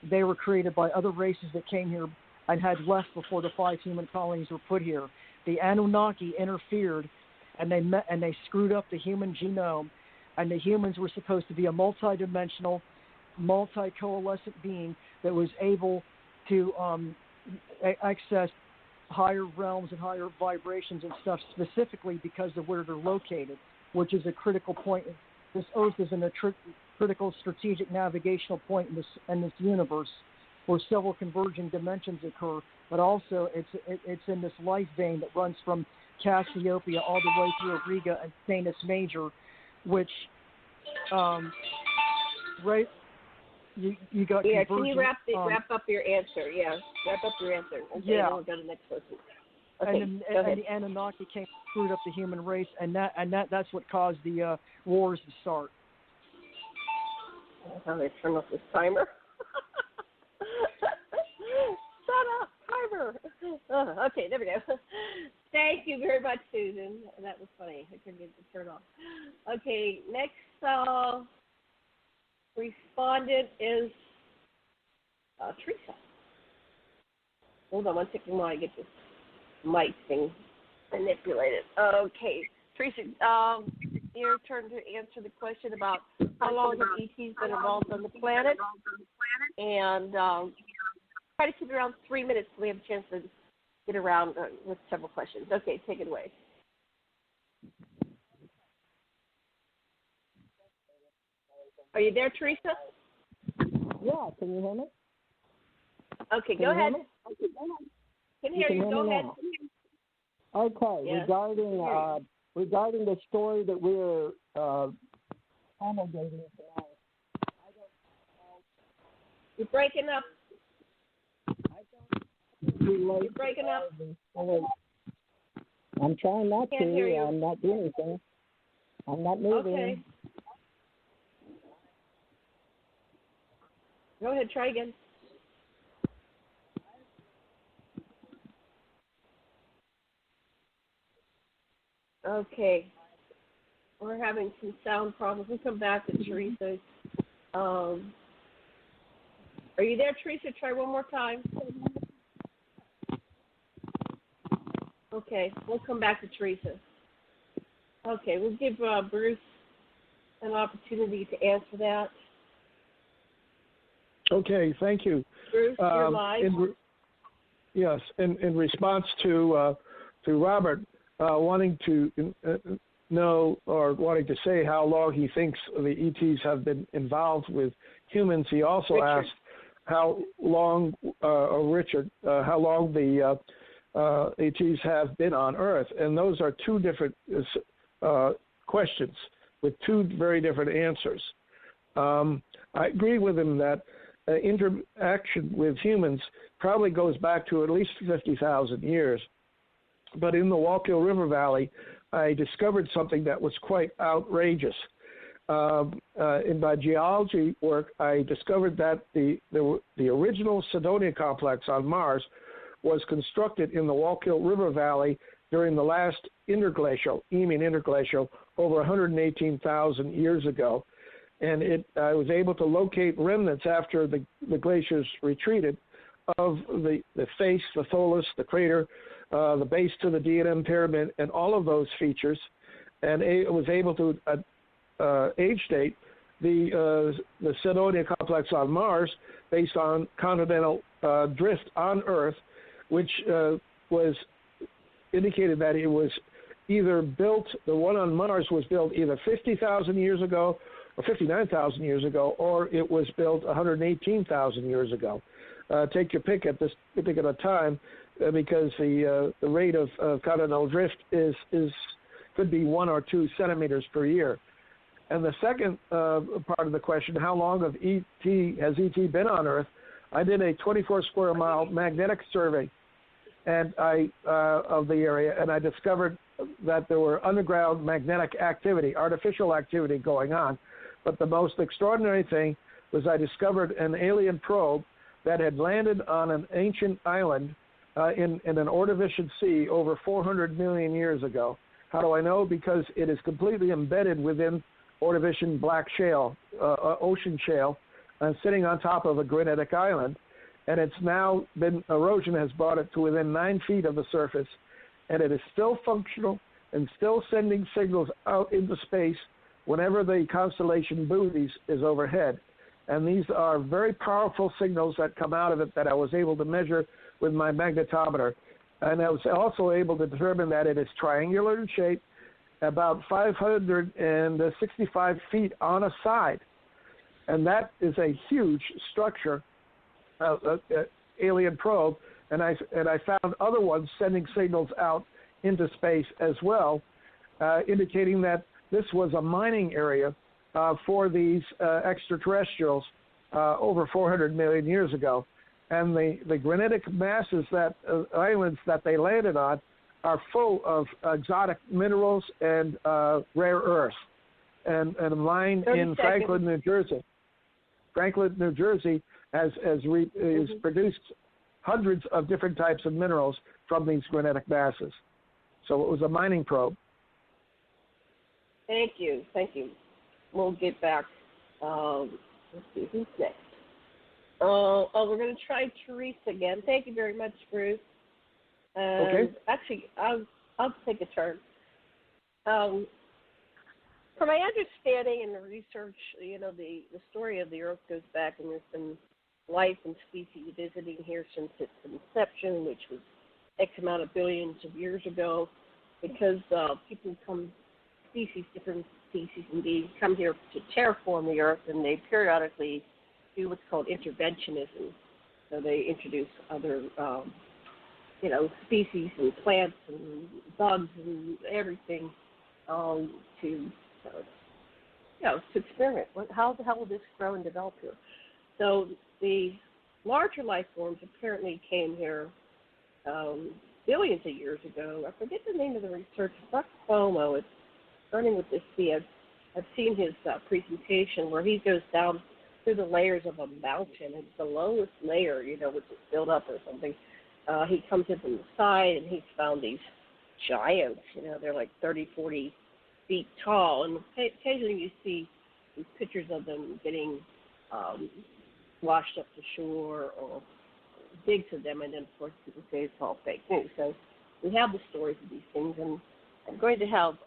[SPEAKER 3] They were created by other races that came here and had left before the 5 human colonies were put here. The Anunnaki interfered, and they screwed up the human genome, and the humans were supposed to be a multidimensional multi-coalescent being that was able to access higher realms and higher vibrations and stuff, specifically because of where they're located, which is a critical point. This Earth is in a critical strategic navigational point in this universe, where several converging dimensions occur, but also it's in this life vein that runs from Cassiopeia all the way through Auriga and Canis Major, which right. You got
[SPEAKER 1] can you wrap up your answer? Yeah, wrap up your answer. Okay,
[SPEAKER 3] yeah.
[SPEAKER 1] We'll go to the next person. Okay,
[SPEAKER 3] and the Anunnaki came, screwed up the human race, and that's what caused the wars to start.
[SPEAKER 1] How they turn off this timer? Shut up, timer. Okay, there we go. Thank you very much, Susan. That was funny. I couldn't get it to turn off. Okay, next respondent is Theresa. Hold on one second while I get this mic thing manipulated. Okay, Theresa, your turn to answer the question about how long have ETs been involved on the planet, and try to keep it around 3 minutes so we have a chance to get around with several questions. Okay, take it away. Are you there, Theresa?
[SPEAKER 5] Yeah, can you hear me?
[SPEAKER 1] Okay, go ahead. Can hear you. Go ahead.
[SPEAKER 5] Okay,
[SPEAKER 1] yes.
[SPEAKER 5] regarding the story that we're promulgating tonight,
[SPEAKER 1] You're breaking up. You're breaking up.
[SPEAKER 5] I'm trying not to.
[SPEAKER 1] Hear you.
[SPEAKER 5] I'm not doing anything. I'm not moving.
[SPEAKER 1] Okay. Go ahead, try again. Okay. We're having some sound problems. We'll come back to Theresa. Are you there, Theresa? Try one more time. Okay, we'll come back to Theresa. Okay, we'll give Bruce an opportunity to answer that.
[SPEAKER 4] Okay, thank you.
[SPEAKER 1] Bruce, you're live.
[SPEAKER 4] Yes, in response to Robert wanting to know or wanting to say how long he thinks the ETs have been involved with humans, he also asked how long, Richard, how long the ETs have been on Earth, and those are two different questions with two very different answers. I agree with him that interaction with humans probably goes back to at least 50,000 years. But in the Wallkill River Valley, I discovered something that was quite outrageous. In my geology work, I discovered that the original Cydonia complex on Mars was constructed in the Wallkill River Valley during the last interglacial, Eemian interglacial, over 118,000 years ago. And I was able to locate remnants after the glaciers retreated of the face, the tholus, the crater, the base to the D&M pyramid, and all of those features, and was able to age date the Cydonia complex on Mars based on continental drift on Earth, which was indicated that it was either built, the one on Mars was built either 50,000 years ago or 59,000 years ago, or it was built 118,000 years ago. Take your pick at this particular time, because the rate of continental drift could be 1 or 2 centimeters per year. And the second part of the question, how long has ET been on Earth? I did a 24 square mile magnetic survey of the area, and I discovered that there were underground magnetic activity, artificial activity going on. But the most extraordinary thing was I discovered an alien probe that had landed on an ancient island in an Ordovician sea over 400 million years ago. How do I know? Because it is completely embedded within Ordovician black shale, ocean shale, sitting on top of a granitic island. And it's now been, erosion has brought it to within 9 feet of the surface, and it is still functional and still sending signals out into space whenever the constellation Bootes is overhead. And these are very powerful signals that come out of it that I was able to measure with my magnetometer. And I was also able to determine that it is triangular in shape, about 565 feet on a side. And that is a huge structure, alien probe. And I found other ones sending signals out into space as well, indicating that this was a mining area for these extraterrestrials over 400 million years ago. And the granitic masses islands that they landed on are full of exotic minerals and rare earths. And a mine in Franklin, New Jersey. Franklin, New Jersey has produced hundreds of different types of minerals from these granitic masses. So it was a mining probe.
[SPEAKER 1] Thank you. We'll get back. Let's see, who's next? We're going to try Theresa again. Thank you very much, Bruce.
[SPEAKER 4] Okay.
[SPEAKER 1] Actually, I'll take a turn. From my understanding and the research, the story of the Earth goes back, and there's been life and species visiting here since its inception, which was X amount of billions of years ago, because different species indeed, come here to terraform the Earth, and they periodically do what's called interventionism. So they introduce other, species and plants and bugs and everything to experiment. How the hell will this grow and develop here? So the larger life forms apparently came here billions of years ago. I forget the name of the researcher. Dr. Cuomo. It's starting with this C. I've seen his presentation where he goes down through the layers of a mountain, and the lowest layer, which is built up or something. He comes in from the side, and he's found these giants. They're like 30, 40 feet tall, and occasionally you see these pictures of them getting washed up to shore or digs of them, and then of course people say it's all fake news. So we have the stories of these things, and I'm going to have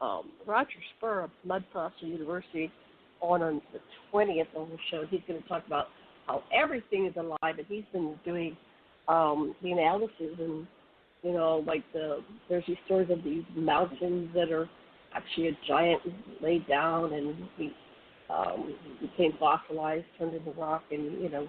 [SPEAKER 1] Roger Spur of Paso University on the 20th on the show. He's going to talk about how everything is alive, and he's been doing the analysis, and there's these stories of these mountains that are actually a giant laid down, and he became fossilized, turned into rock, and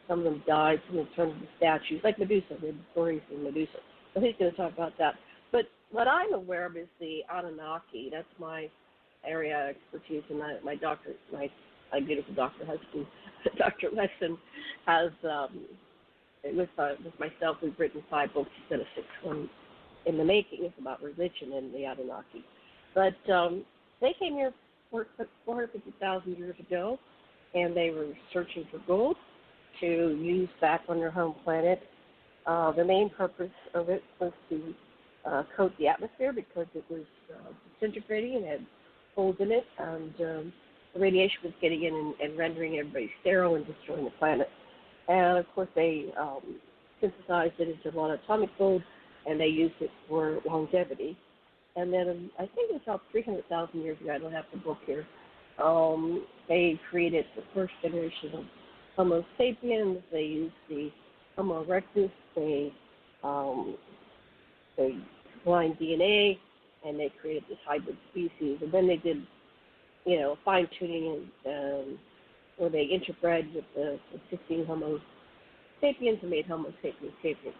[SPEAKER 1] some of them died, some of them turned into statues, like Medusa. We have stories of Medusa. So he's going to talk about that. But what I'm aware of is the Anunnaki. That's my area of expertise, and my doctor, my beautiful doctor husband, Dr. Lessin, has with myself. We've written 5 books instead of 6. One in the making. It's about religion and the Anunnaki. But they came here 450,000 years ago, and they were searching for gold to use back on their home planet. The main purpose of it was to coat the atmosphere because it was disintegrating and had holes in it, and the radiation was getting in and rendering everybody sterile and destroying the planet. And of course they synthesized it into a lot of atomic gold, and they used it for longevity. And then I think it was about 300,000 years ago, I don't have the book here, they created the first generation of Homo sapiens. They used the Homo erectus. They combined DNA, and they created this hybrid species. And then they did, fine-tuning where they interbred with the existing Homo sapiens and made Homo sapiens sapiens.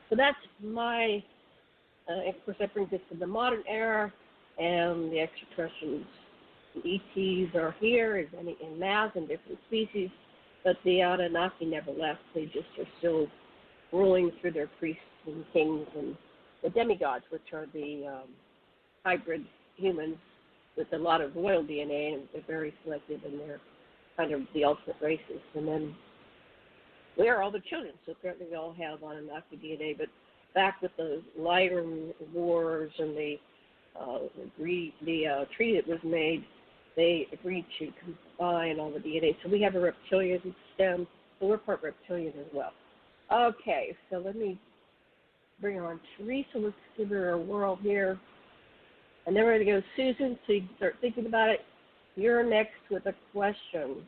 [SPEAKER 1] So that's my, of course, that brings us to the modern era, and the extraterrestrials, the ETs are here in mass and different species, but the Anunnaki never left. They just are still ruling through their priests and kings and the demigods, which are the hybrid humans with a lot of royal DNA, and they're very selective, and they're kind of the ultimate races. And then we are all the children, so apparently we all have Anunnaki DNA. But back with the Lyran Wars and the treaty that was made, they agreed to combine all the DNA. So we have a reptilian stem, so we're part reptilian as well. Okay, so let me bring on Theresa. Let's give her a whirl here. And then we're going to go Susan, so you can start thinking about it. You're next with a question.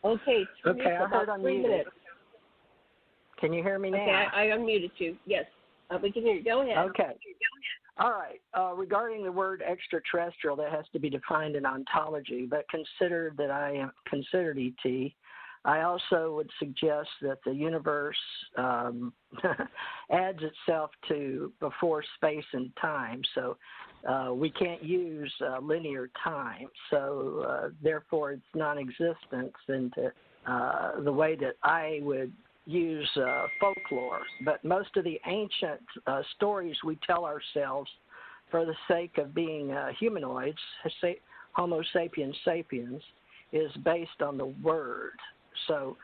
[SPEAKER 1] Okay,
[SPEAKER 5] Okay, I heard
[SPEAKER 1] about
[SPEAKER 5] unmuted.
[SPEAKER 1] 3 minutes.
[SPEAKER 5] Can you hear me now?
[SPEAKER 1] Okay, I unmuted you. Yes, we can hear you. Go ahead.
[SPEAKER 5] Okay. All right. Regarding the word extraterrestrial, that has to be defined in ontology, but consider that I am considered ET. I also would suggest that the universe adds itself to before space and time, so we can't use linear time. So therefore, it's non-existent into the way that I would use folklore. But most of the ancient stories we tell ourselves for the sake of being humanoids, Homo sapiens sapiens, is based on the word. So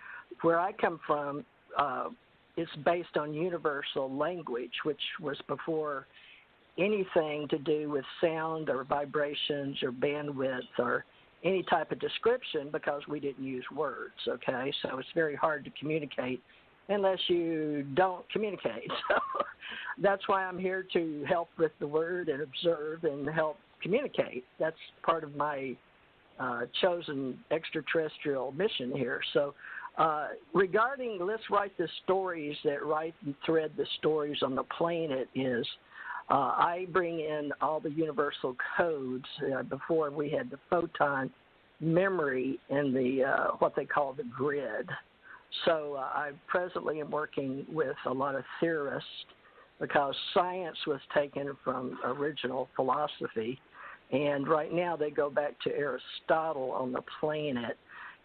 [SPEAKER 5] where I come from, it's based on universal language, which was before anything to do with sound or vibrations or bandwidth or any type of description, because we didn't use words, okay? So it's very hard to communicate unless you don't communicate. So that's why I'm here to help with the word and observe and help communicate. That's part of my chosen extraterrestrial mission here. So regarding let's write the stories that write and thread the stories on the planet is I bring in all the universal codes. Before we had the photon memory in the what they call the grid. So I presently am working with a lot of theorists because science was taken from original philosophy. And right now they go back to Aristotle on the planet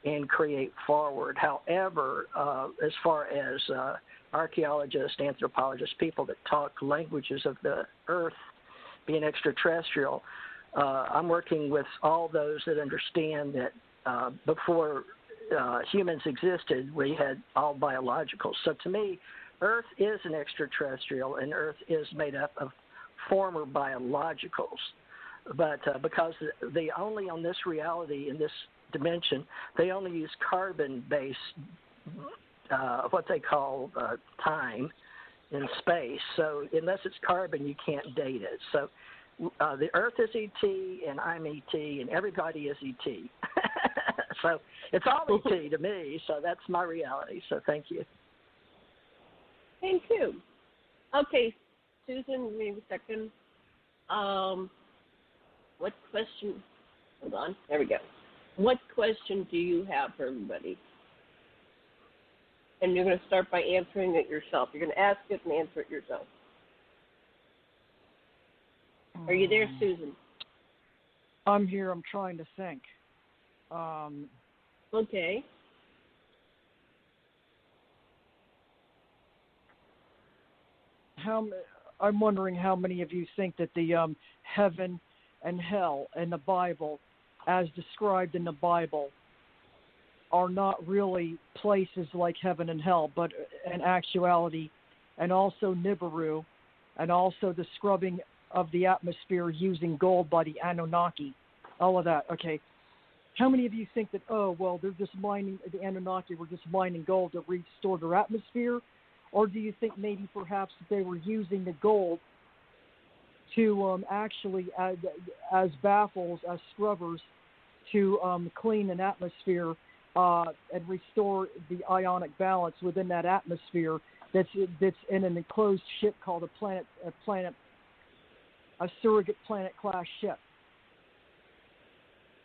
[SPEAKER 5] and create forward. However, as far as archaeologists, anthropologists, people that talk languages of the earth being extraterrestrial, I'm working with all those that understand that before humans existed, we had all biologicals. So to me, Earth is an extraterrestrial, and Earth is made up of former biologicals. But because they only on this reality, in this dimension, they only use carbon-based, what they call time in space. So unless it's carbon, you can't date it. So the Earth is ET, and I'm ET, and everybody is ET. So it's all ET to me, so that's my reality. So thank you.
[SPEAKER 1] Thank you. Okay, Susan, give me a second. What question? Hold on. There we go. What question do you have for everybody? And you're going to start by answering it yourself. You're going to ask it and answer it yourself. Are you there, Susan?
[SPEAKER 3] I'm here. I'm trying to think.
[SPEAKER 1] Okay.
[SPEAKER 3] I'm wondering how many of you think that the heaven and hell in the Bible, as described in the Bible, are not really places like heaven and hell, but in actuality, and also Nibiru, and also the scrubbing of the atmosphere using gold by the Anunnaki, all of that. Okay. How many of you think that, oh, well, they're just mining, the Anunnaki were just mining gold to restore their atmosphere? Or do you think maybe perhaps they were using the gold to actually, as baffles, as scrubbers, to clean an atmosphere and restore the ionic balance within that atmosphere that's in an enclosed ship called a surrogate planet class ship?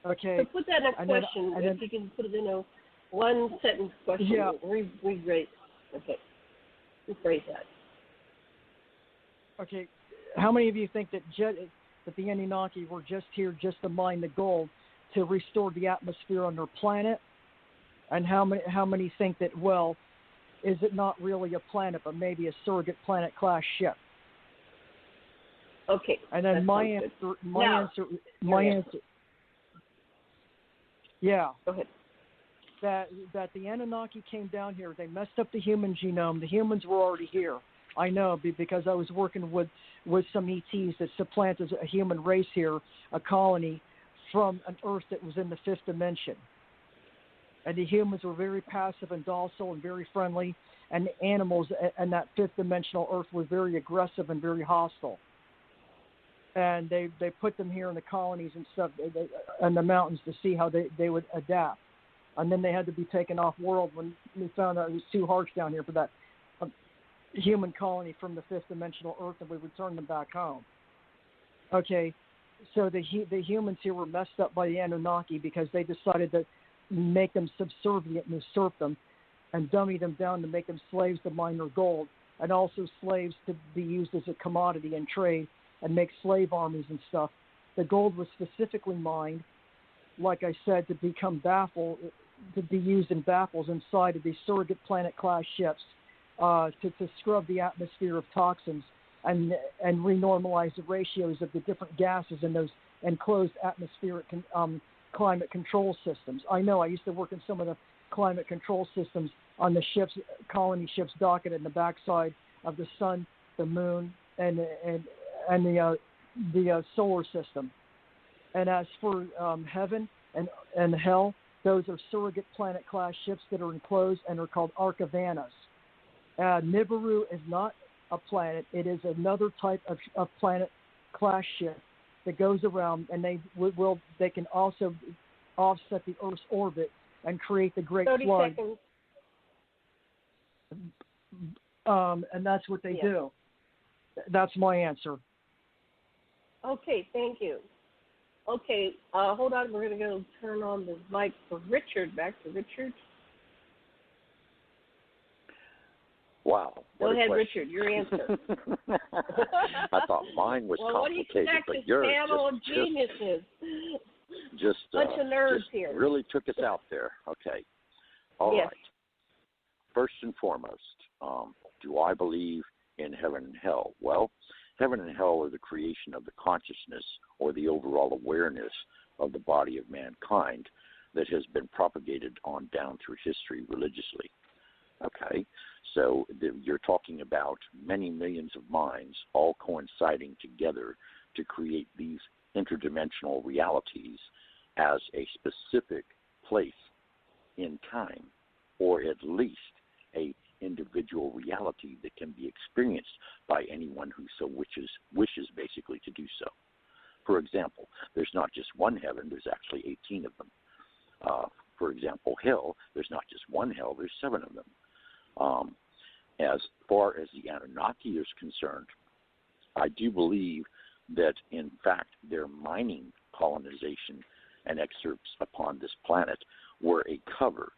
[SPEAKER 3] Okay.
[SPEAKER 1] So put that in a question. If you can put it in a one sentence question.
[SPEAKER 3] Yeah.
[SPEAKER 1] Rephrase. Okay. Rephrase that.
[SPEAKER 3] Okay. How many of you think that the Anunnaki were just here just to mine the gold to restore the atmosphere on their planet? And how many think that, well, is it not really a planet, but maybe a surrogate planet class ship?
[SPEAKER 1] Okay.
[SPEAKER 3] And then my answer. Yeah.
[SPEAKER 1] Go ahead.
[SPEAKER 3] That the Anunnaki came down here. They messed up the human genome. The humans were already here. I know because I was working with some ETs that supplanted a human race here, a colony, from an Earth that was in the fifth dimension. And the humans were very passive and docile and very friendly, and the animals and that fifth dimensional Earth was very aggressive and very hostile. And they put them here in the colonies and stuff, and the mountains to see how they would adapt. and then they had to be taken off world when we found out it was too harsh down here for that human colony from the fifth dimensional Earth, and we returned them back home. Okay, so the humans here were messed up by the Anunnaki because they decided to make them subservient and usurp them and dummy them down to make them slaves to mine their gold, and also slaves to be used as a commodity in trade and make slave armies and stuff. The gold was specifically mined, like I said, to become to be used in baffles inside of these surrogate planet-class ships to scrub the atmosphere of toxins and renormalize the ratios of the different gases in those enclosed atmospheric climate control systems. I know, I used to work in some of the climate control systems on the ships, colony ships docketed in the backside of the sun, the moon, and the solar system. And as for heaven and hell, those are surrogate planet-class ships that are enclosed and are called Arcavanas. Nibiru is not a planet. It is another type of planet-class ship that goes around, and they can also offset the Earth's orbit and create the Great
[SPEAKER 1] 30
[SPEAKER 3] Flood.
[SPEAKER 1] seconds.
[SPEAKER 3] And that's what they do. That's my answer.
[SPEAKER 1] Okay, thank you. Okay, hold on. We're going to go turn on the mic for Richard. Back to Richard.
[SPEAKER 2] Wow.
[SPEAKER 1] Go ahead, Richard. Your answer.
[SPEAKER 2] I thought mine was complicated, but yours
[SPEAKER 1] panel of geniuses.
[SPEAKER 2] Just
[SPEAKER 1] bunch of nerds
[SPEAKER 2] just
[SPEAKER 1] here.
[SPEAKER 2] Really took us out there. Okay. All
[SPEAKER 1] yes.
[SPEAKER 2] right. First and foremost, do I believe in heaven and hell? Well, heaven and hell are the creation of the consciousness or the overall awareness of the body of mankind that has been propagated on down through history religiously. Okay, so you're talking about many millions of minds all coinciding together to create these interdimensional realities as a specific place in time, or at least a individual reality that can be experienced by anyone who so wishes basically to do so. For example, there's not just one heaven, there's actually 18 of them. For example, hell, there's not just one hell, there's 7 of them. As far as the Anunnaki is concerned, I do believe that, in fact, their mining colonization and excerpts upon this planet were a cover,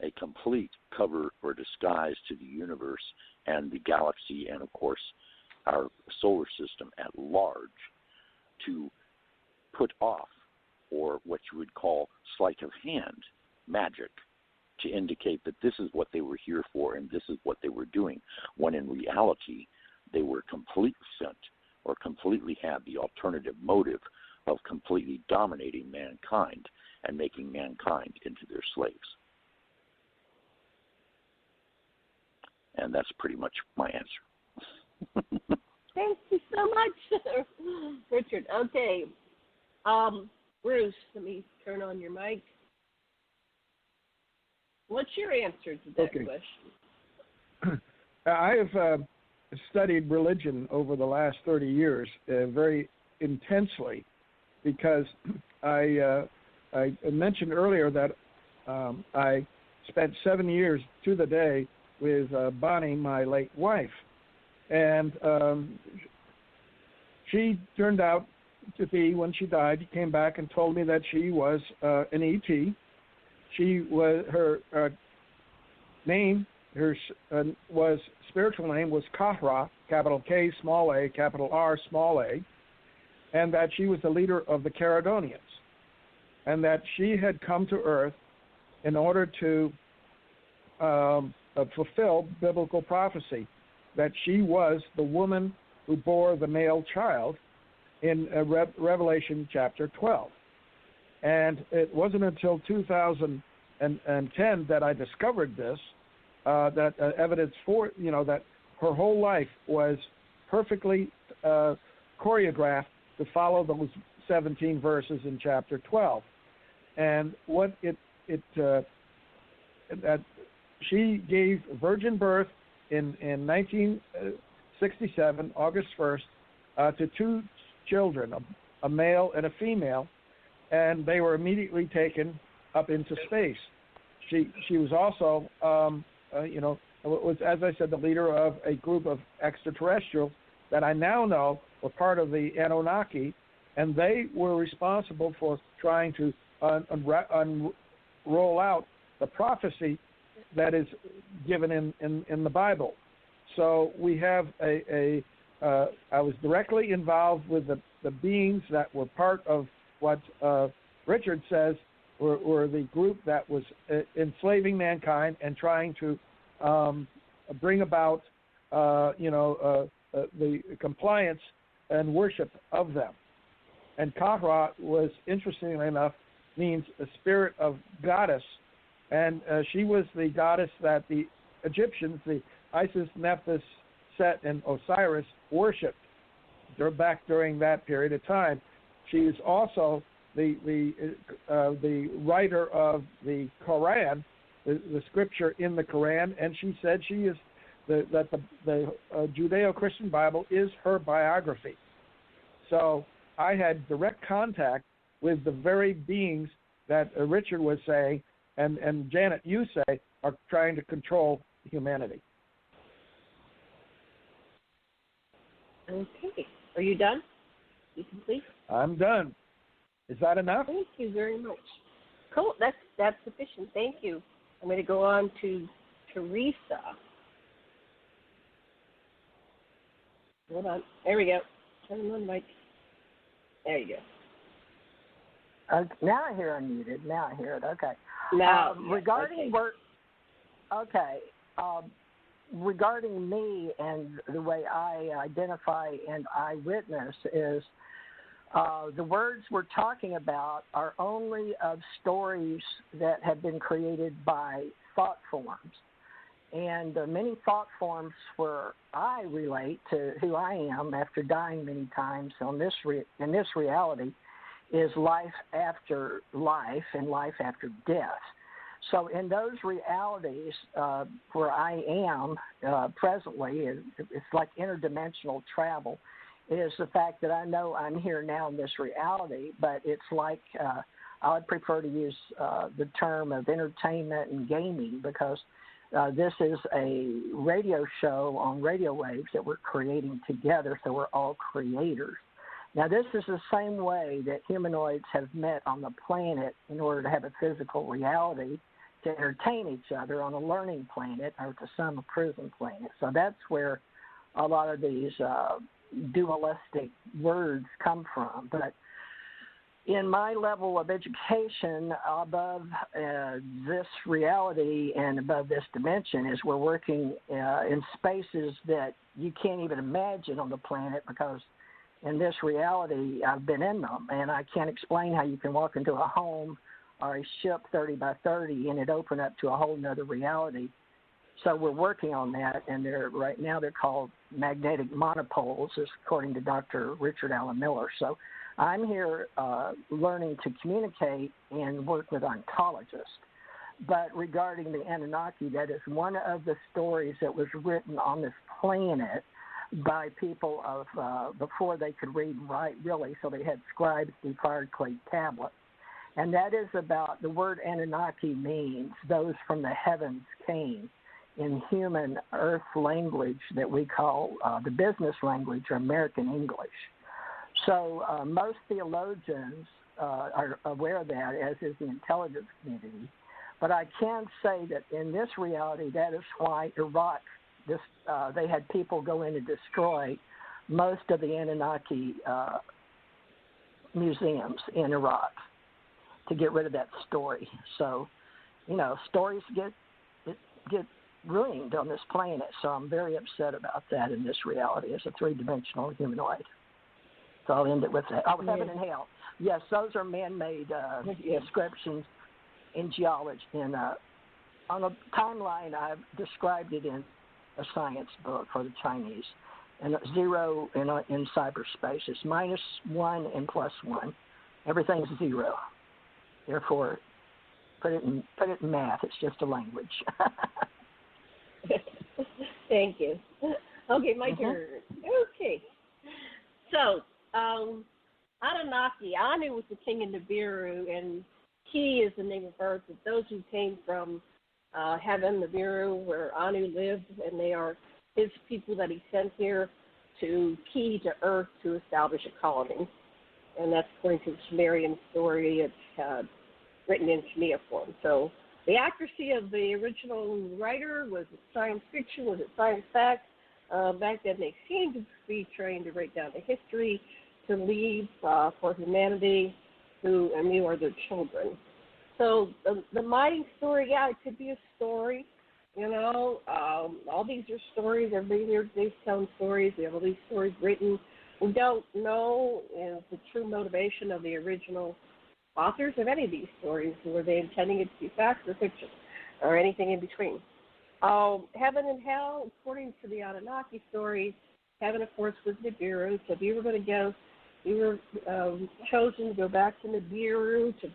[SPEAKER 2] a complete cover or disguise to the universe and the galaxy and, of course, our solar system at large to put off, or what you would call sleight of hand magic, to indicate that this is what they were here for and this is what they were doing, when in reality they were completely sent or completely had the alternative motive of completely dominating mankind and making mankind into their slaves. And that's pretty much my answer.
[SPEAKER 1] Thank you so much, Richard. Okay. Bruce, let me turn on your mic. What's your answer to that question?
[SPEAKER 4] I have studied religion over the last 30 years very intensely because I mentioned earlier that I spent 7 years to the day with Bonnie, my late wife. And she turned out to be, when she died, she came back and told me that she was an ET. She was, her name, was spiritual name was Kahra, capital K, small a, capital R, small a, and that she was the leader of the Caledonians, and that she had come to Earth in order to fulfill biblical prophecy, that she was the woman who bore the male child in Revelation chapter 12. And it wasn't until 2010 that I discovered this, that evidence for, that her whole life was perfectly choreographed to follow those 17 verses in chapter 12. And what that she gave virgin birth in 1967, August 1st, to 2 children, a male and a female, and they were immediately taken up into space. she was also, was, as I said, the leader of a group of extraterrestrials that I now know were part of the Anunnaki, and they were responsible for trying to roll out the prophecy that is given in the Bible. So we have I was directly involved with the beings that were part of what Richard says were the group that was enslaving mankind and trying to bring about the compliance and worship of them. And Kahra was, interestingly enough, means a spirit of goddess, and she was the goddess that the Egyptians, the Isis, Nephthys, Set, and Osiris worshipped back during that period of time. She is also the writer of the Quran, the scripture in the Quran, and she said she is that the Judeo-Christian Bible is her biography. So I had direct contact with the very beings that Richard was saying, and Janet, you say, are trying to control humanity.
[SPEAKER 1] Okay. Are you done? You complete?
[SPEAKER 4] I'm done. Is that enough?
[SPEAKER 1] Thank you very much. Cool. That's sufficient. Thank you. I'm going to go on to Theresa. Hold on. There we go. Turn on mic. There you go.
[SPEAKER 5] Now I hear unmuted. Now I hear it. Okay.
[SPEAKER 1] Now,
[SPEAKER 5] regarding work. Okay. Regarding me and the way I identify and I witness is the words we're talking about are only of stories that have been created by thought forms. And many thought forms where I relate to who I am after dying many times in this reality is life after life and life after death. So in those realities where I am presently, it's like interdimensional travel, is the fact that I know I'm here now in this reality, but it's like I would prefer to use the term of entertainment and gaming because this is a radio show on radio waves that we're creating together, so we're all creators. Now, this is the same way that humanoids have met on the planet in order to have a physical reality to entertain each other on a learning planet or to some prison planet. So that's where a lot of these dualistic words come from. But in my level of education, above this reality and above this dimension is we're working in spaces that you can't even imagine on the planet because in this reality, I've been in them, and I can't explain how you can walk into a home or a ship 30 by 30 and it open up to a whole nother reality. So we're working on that, and right now they're called magnetic monopoles, according to Dr. Richard Allen Miller. So I'm here learning to communicate and work with ontologists. But regarding the Anunnaki, that is one of the stories that was written on this planet by people of before they could read and write, really, so they had scribes do fired clay tablets. And that is about, the word Anunnaki means those from the heavens came in human earth language that we call the business language or American English. So most theologians are aware of that, as is the intelligence community. But I can say that in this reality, that is why Iraq, they had people go in and destroy most of the Anunnaki museums in Iraq to get rid of that story. So, stories get ruined on this planet. So I'm very upset about that in this reality as a three-dimensional humanoid. So I'll end it with that. Oh, heaven and hell. Yes, those are man-made descriptions in geology. On a timeline, I've described it in a science book for the Chinese. And 0 in cyberspace is -1 and +1. Everything's 0. Therefore, put it in math. It's just a language.
[SPEAKER 1] Thank you. Okay, my turn. Okay. So, Anunnaki, Anu was the king of Nibiru, and Ki is the name of earth. That those who came from heaven, the Viru, where Anu lived, and they are his people that he sent here to Ki, to earth, to establish a colony. And that's according to the Sumerian story. It's written in Shemiah form. So the accuracy of the original writer, was it science fiction, was it science fact? Back then they seemed to be trying to write down the history to leave for humanity, and we are their children. So the mining story, yeah, it could be a story. You know, all these are stories. Everybody here today's telling stories. We have all these stories written. We don't know the true motivation of the original authors of any of these stories. Were they intending it to be fact or fiction, or anything in between? Heaven and hell, according to the Anunnaki story, heaven, of course, was Nibiru. So if you were going to go, you were chosen to go back to Nibiru to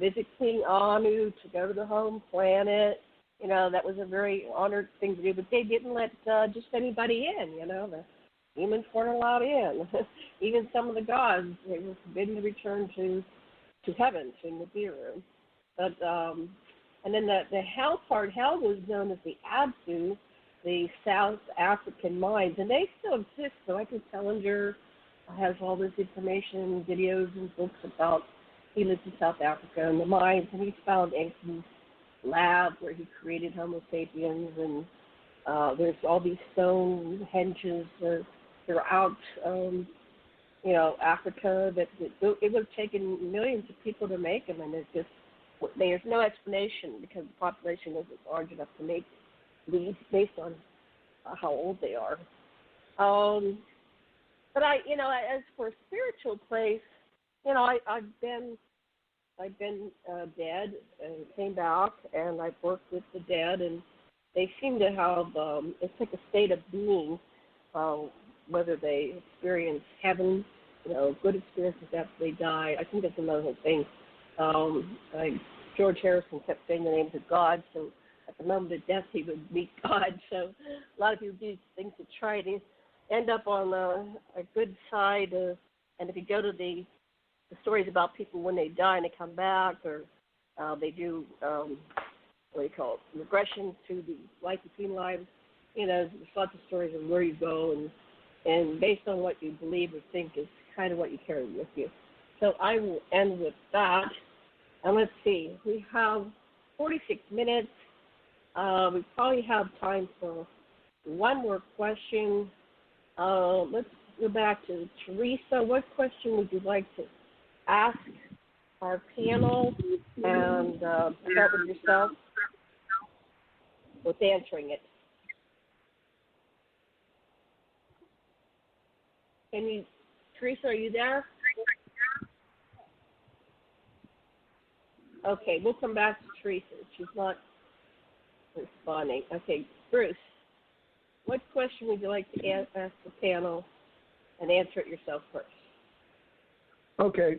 [SPEAKER 1] visit King Anu, to go to the home planet. You know, that was a very honored thing to do, but they didn't let just anybody in, you know. The humans weren't allowed in. Even some of the gods, they were forbidden to return to heaven, to Nibiru. But, and then the hell part, hell was known as the Absu, the South African mines, and they still exist. So Michael Tellinger has all this information, videos and books about, he lives in South Africa and the mines, and he's found ancient lab where he created Homo sapiens, and there's all these stone henges throughout, you know, Africa that it would have taken millions of people to make them, and there's no explanation because the population wasn't large enough to make these based on how old they are. But you know, as for a spiritual place, you know, I've been dead and came back, and I've worked with the dead, and they seem to have, it's like a state of being, whether they experience heaven, you know, good experiences after they die. I think that's another whole thing. George Harrison kept saying the names of God, so at the moment of death he would meet God. So a lot of people do things to try to end up on a good side, and if you go to the stories about people when they die and they come back, or they do, what do you call it, regression to the life between lives. You know, there's lots of stories of where you go, and based on what you believe or think is kind of what you carry with you. So I will end with that. And let's see, we have 46 minutes. We probably have time for one more question. Let's go back to Theresa. What question would you like to ask our panel, and start with yourself with answering it? Theresa, are you there? Okay, we'll come back to Theresa. She's not responding. Okay, Bruce, what question would you like to ask the panel, and answer it yourself first?
[SPEAKER 4] Okay.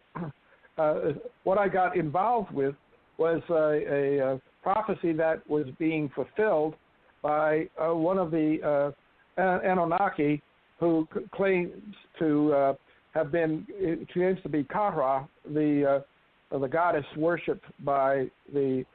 [SPEAKER 4] What I got involved with was a prophecy that was being fulfilled by one of the Anunnaki, who claims to have been, claims to be Kahra, the goddess worshipped by the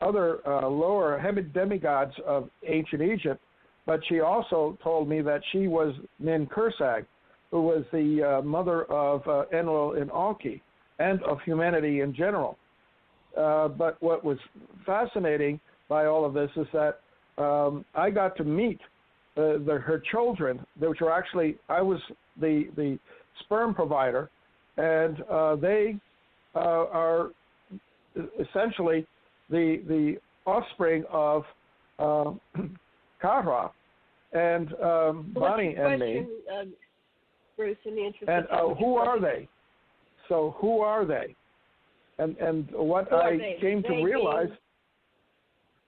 [SPEAKER 4] other lower demigods of ancient Egypt. But she also told me that she was Nin Kursag, who was the mother of Enlil and Enki, and of humanity in general. But what was fascinating by all of this is that I got to meet her children, which were actually, I was the sperm provider, and they are essentially the offspring of Kahra and Bonnie and me.
[SPEAKER 1] Bruce, in the interest
[SPEAKER 4] and who are they? So who are they? And what I came to realize,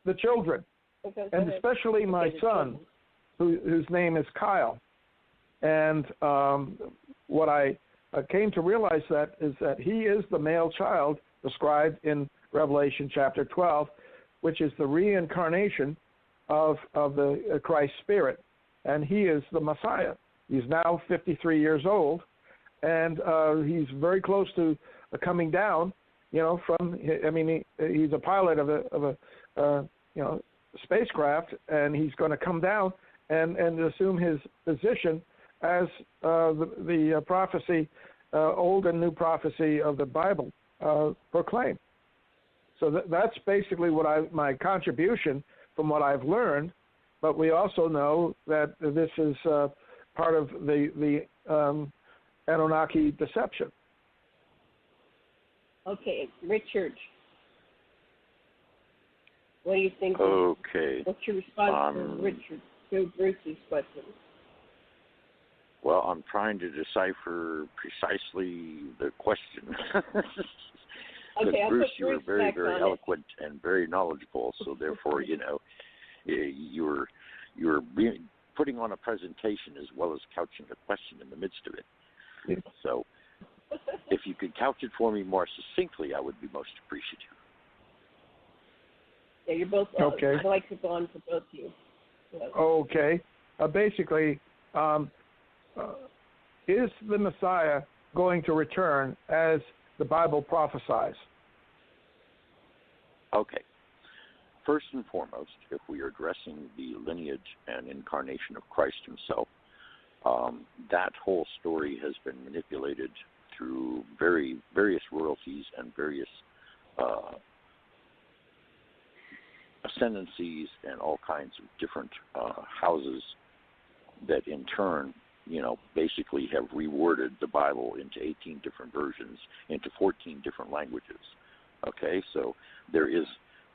[SPEAKER 4] the children, and especially my son, whose name is Kyle. And what I came to realize is that he is the male child described in Revelation chapter 12, which is the reincarnation of the Christ Spirit, and he is the Messiah. He's now 53 years old, and he's very close to coming down. he's a pilot of a spacecraft, and he's going to come down and assume his position as the prophecy, old and new prophecy of the Bible proclaim. So that's basically my contribution from what I've learned. But we also know that this is part of the Anunnaki deception.
[SPEAKER 1] Okay, Richard. What do you think?
[SPEAKER 2] Okay.
[SPEAKER 1] What's your response to Bruce's question?
[SPEAKER 2] Well, I'm trying to decipher precisely the question.
[SPEAKER 1] Okay,
[SPEAKER 2] Bruce, you were very, very eloquent and very knowledgeable. So therefore, you were putting on a presentation as well as couching a question in the midst of it. Yeah. So if you could couch it for me more succinctly, I would be most appreciative.
[SPEAKER 1] Yeah, you're both
[SPEAKER 4] okay.
[SPEAKER 1] I'd like to go on for both of you. Yeah.
[SPEAKER 4] Okay. Basically, is the Messiah going to return as the Bible prophesies?
[SPEAKER 2] Okay. First and foremost, if we are addressing the lineage and incarnation of Christ himself, that whole story has been manipulated through various royalties and various ascendancies and all kinds of different houses that in turn, basically have reworded the Bible into 18 different versions, into 14 different languages. Okay, so there is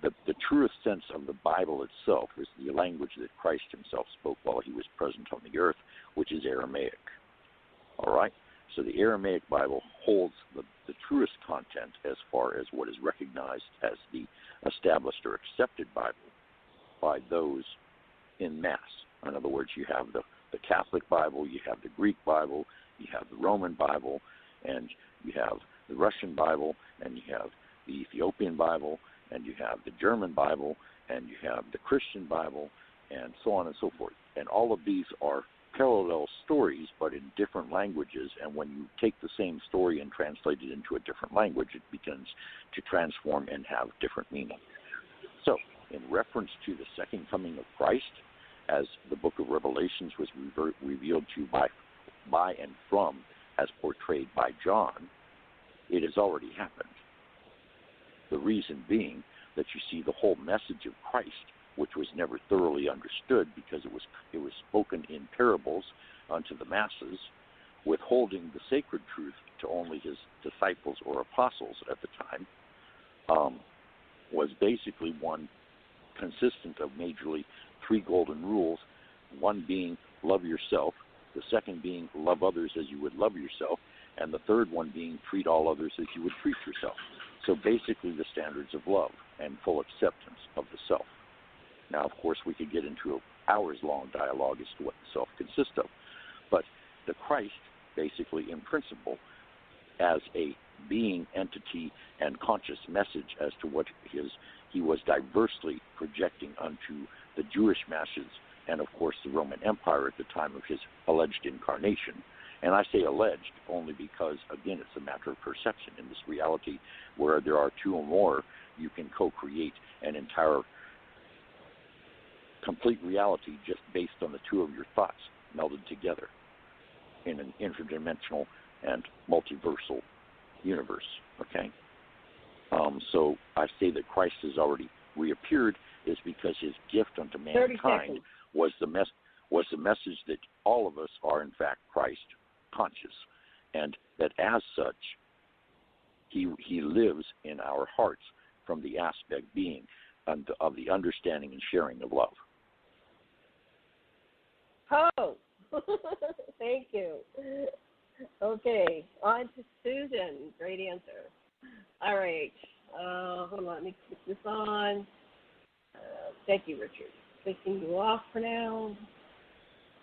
[SPEAKER 2] the truest sense of the Bible itself is the language that Christ himself spoke while he was present on the earth, which is Aramaic. All right, so the Aramaic Bible holds the truest content as far as what is recognized as the established or accepted Bible by those in mass. In other words, you have the Catholic Bible, you have the Greek Bible, you have the Roman Bible, and you have the Russian Bible, and you have the Ethiopian Bible, and you have the German Bible, and you have the Christian Bible, and so on and so forth. And all of these are parallel stories, but in different languages, and when you take the same story and translate it into a different language, it begins to transform and have different meaning. So, in reference to the second coming of Christ, as the book of Revelations was revealed to you by and from, as portrayed by John, it has already happened. The reason being that you see the whole message of Christ, which was never thoroughly understood because it was spoken in parables unto the masses, withholding the sacred truth to only his disciples or apostles at the time, was basically one consistent of majorly 3 golden rules, one being love yourself, the second being love others as you would love yourself, and the third one being treat all others as you would treat yourself. So basically the standards of love and full acceptance of the self. Now, of course, we could get into an hours-long dialogue as to what the self consists of, but the Christ, basically in principle, as a being, entity, and conscious message as to what he was diversely projecting unto the Jewish masses and, of course, the Roman Empire at the time of his alleged incarnation. And I say alleged only because, again, it's a matter of perception. In this reality where there are 2 or more, you can co-create an entire complete reality just based on the 2 of your thoughts melded together in an interdimensional and multiversal universe, okay? So I say that Christ has already reappeared is because his gift unto mankind was the message that all of us are, in fact, Christ conscious, and that as such, he lives in our hearts from the aspect being of the understanding and sharing of love.
[SPEAKER 1] Oh, thank you. Okay, on to Susan. Great answer. All right. Hold on, let me put this on. Thank you, Richard. Taking you off for now.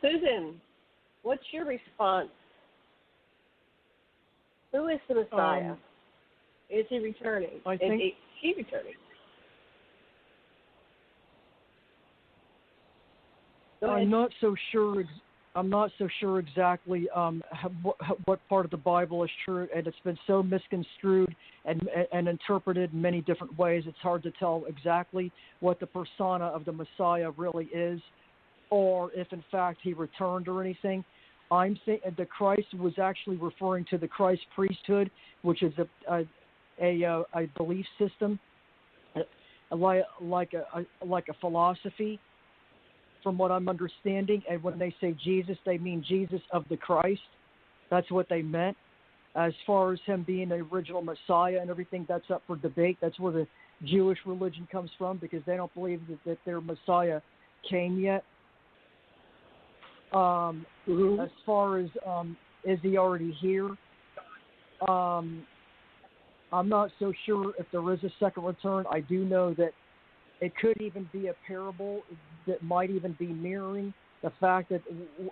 [SPEAKER 1] Susan, what's your response? Who is the Messiah? Is he returning?
[SPEAKER 3] I think
[SPEAKER 1] is she returning?
[SPEAKER 3] I'm not so sure. I'm not so sure exactly what part of the Bible is true, and it's been so misconstrued and interpreted in many different ways. It's hard to tell exactly what the persona of the Messiah really is, or if in fact he returned or anything. I'm saying the Christ was actually referring to the Christ priesthood, which is a belief system, like a philosophy, from what I'm understanding. And when they say Jesus, they mean Jesus of the Christ. That's what they meant. As far as him being the original Messiah and everything, that's up for debate. That's where the Jewish religion comes from, because they don't believe that their Messiah came yet. As far as is he already here? I'm not so sure if there is a second return. I do know that it could even be a parable that might even be mirroring the fact that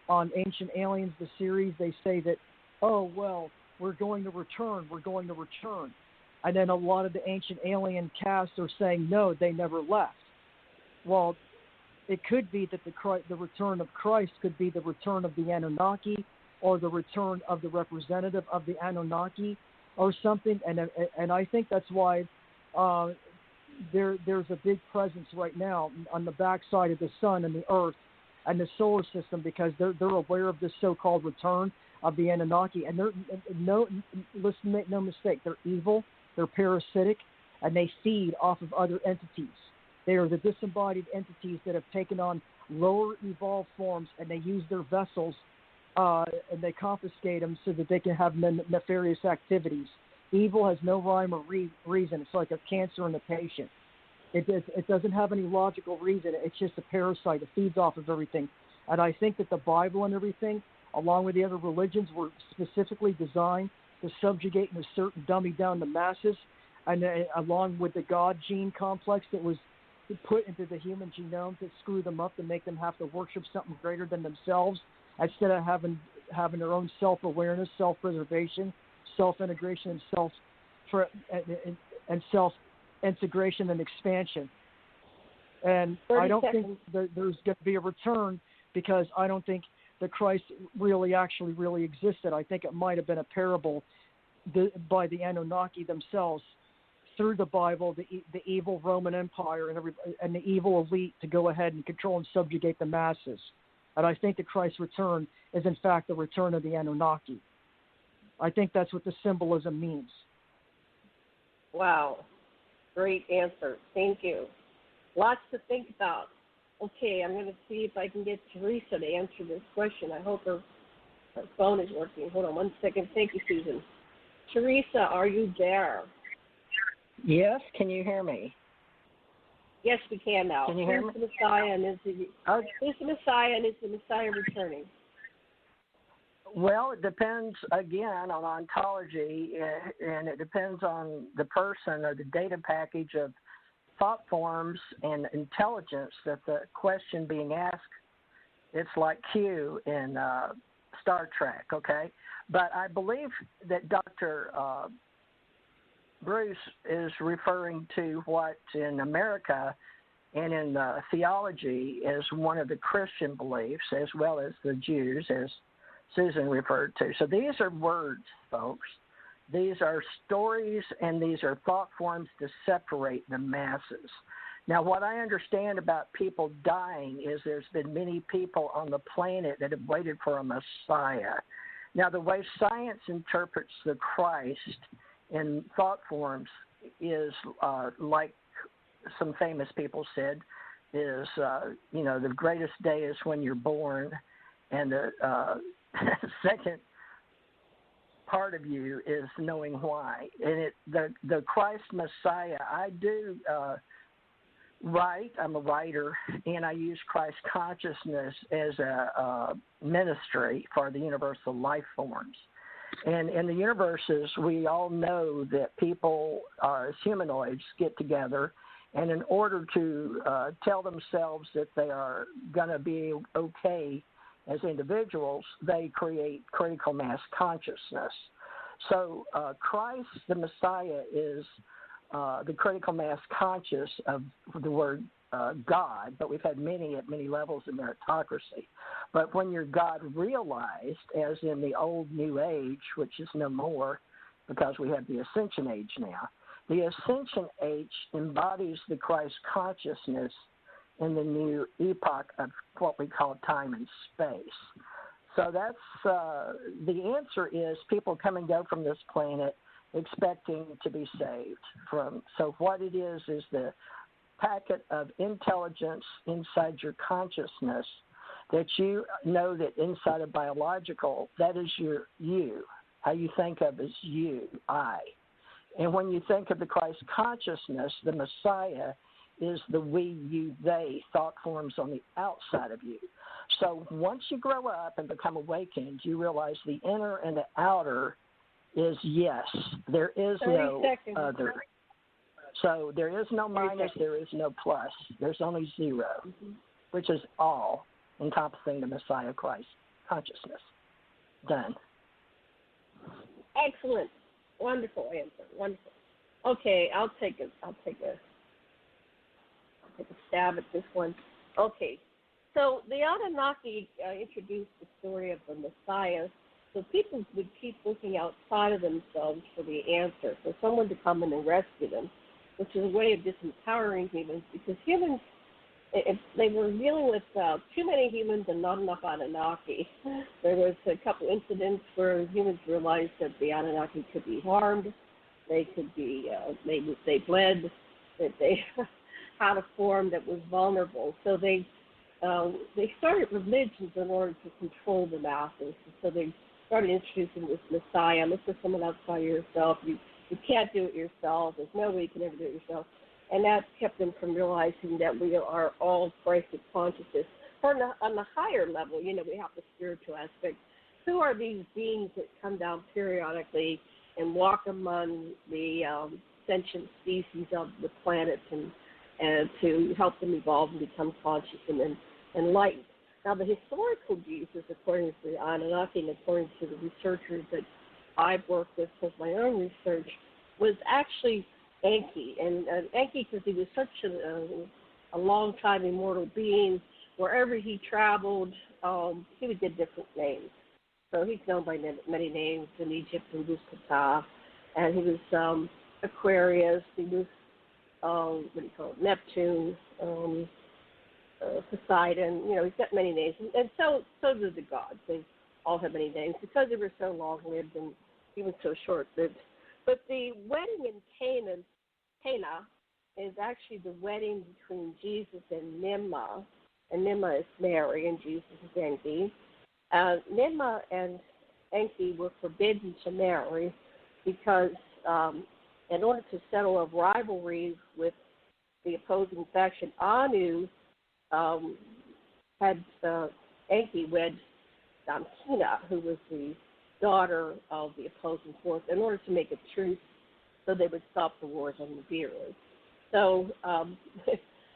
[SPEAKER 3] on Ancient Aliens, the series, they say that, oh, well, we're going to return. And then a lot of the Ancient Alien cast are saying, no, they never left. Well, it could be that the return of Christ could be the return of the Anunnaki, or the return of the representative of the Anunnaki or something. And I think that's why there's a big presence right now on the backside of the sun and the earth and the solar system, because they're aware of this so-called return of the Anunnaki. And make no mistake, they're evil, they're parasitic, and they feed off of other entities. They are the disembodied entities that have taken on lower evolved forms, and they use their vessels and they confiscate them so that they can have nefarious activities. Evil has no rhyme or reason. It's like a cancer in a patient. It doesn't have any logical reason. It's just a parasite. It feeds off of everything. And I think that the Bible and everything, along with the other religions, were specifically designed to subjugate and assert and dummy down the masses, and along with the God gene complex that was put into the human genome to screw them up, to make them have to worship something greater than themselves, instead of having their own self-awareness, self-preservation, self-integration, and self-integration and expansion. And I don't think there's going to be a return, because I don't think the Christ really existed. I think it might have been a parable by the Anunnaki themselves, through the Bible, the evil Roman Empire and the evil elite, to go ahead and control and subjugate the masses. And I think the Christ's return is in fact the return of the Anunnaki. I think that's what the symbolism means.
[SPEAKER 1] Wow. Great answer. Thank you. Lots to think about. Okay, I'm going to see if I can get Theresa to answer this question. I hope her phone is working. Hold on one second. Thank you, Susan. Theresa, are you there?
[SPEAKER 5] Yes, can you hear me?
[SPEAKER 1] Yes, we can now.
[SPEAKER 5] Can you hear me?
[SPEAKER 1] Who's the Messiah, and is the Messiah returning?
[SPEAKER 5] Well, it depends, again, on ontology, and it depends on the person or the data package of thought forms and intelligence that the question being asked. It's like Q in Star Trek, okay? But I believe that Dr. Bruce is referring to what in America and in theology is one of the Christian beliefs, as well as the Jews, as Susan referred to. So these are words, folks. These are stories, and these are thought forms to separate the masses. Now, what I understand about people dying is there's been many people on the planet that have waited for a Messiah. Now, the way science interprets the Christ in thought forms is like some famous people said, is, the greatest day is when you're born, and the second part of you is knowing why. And the Christ Messiah, I do write. I'm a writer, and I use Christ consciousness as a ministry for the universal life forms. And in the universes, we all know that people, as humanoids, get together, and in order to tell themselves that they are going to be okay as individuals, they create critical mass consciousness. So Christ, the Messiah, is the critical mass conscious of the word God, but we've had many at many levels of meritocracy. But when you're God realized, as in the old New Age, which is no more because we have the Ascension Age now, the Ascension Age embodies the Christ consciousness in the new epoch of what we call time and space. So that's the answer is people come and go from this planet expecting to be saved from. So what it is the packet of intelligence inside your consciousness that you know that inside of biological, that is your you. How you think of as you, I. And when you think of the Christ consciousness, the Messiah is the we, you, they thought forms on the outside of you. So once you grow up and become awakened, you realize the inner and the outer is yes. There is no other. So there is no minus, there is no plus. There's only zero, which is all encompassing the Messiah Christ consciousness. Done.
[SPEAKER 1] Excellent. Wonderful answer. Wonderful. Okay, I'll take a stab at this one. Okay. So the Anunnaki introduced the story of the Messiah, so people would keep looking outside of themselves for the answer, for someone to come in and rescue them, which is a way of disempowering humans, because humans, if they were dealing with too many humans and not enough Anunnaki. There was a couple incidents where humans realized that the Anunnaki could be harmed, they could be, they bled, that they had a form that was vulnerable. So they started religions in order to control the masses. So they started introducing this Messiah. Look for someone outside yourself. You can't do it yourself. There's no way you can ever do it yourself. And that kept them from realizing that we are all Christ consciousness. On the higher level, we have the spiritual aspect. Who are these beings that come down periodically and walk among the sentient species of the planet and to help them evolve and become conscious and enlightened? Now, the historical Jesus, according to the Anunnaki and according to the researchers that I've worked with my own research, was actually Enki. And Enki, because he was such a long-time immortal being, wherever he traveled, he would get different names. So he's known by many names. In Egypt, he was Ptah, and he was Aquarius, he was, Neptune, Poseidon. He's got many names. And so do the gods. They all have many names because they were so long-lived and even so short-lived. But the wedding in Cana is actually the wedding between Jesus and Nimma. And Nimma is Mary and Jesus is Enki. Nimma and Enki were forbidden to marry because in order to settle a rivalry with the opposing faction, Anu had Enki wed Damkina, who was the daughter of the opposing force, in order to make a truce so they would stop the wars on Nibiru. So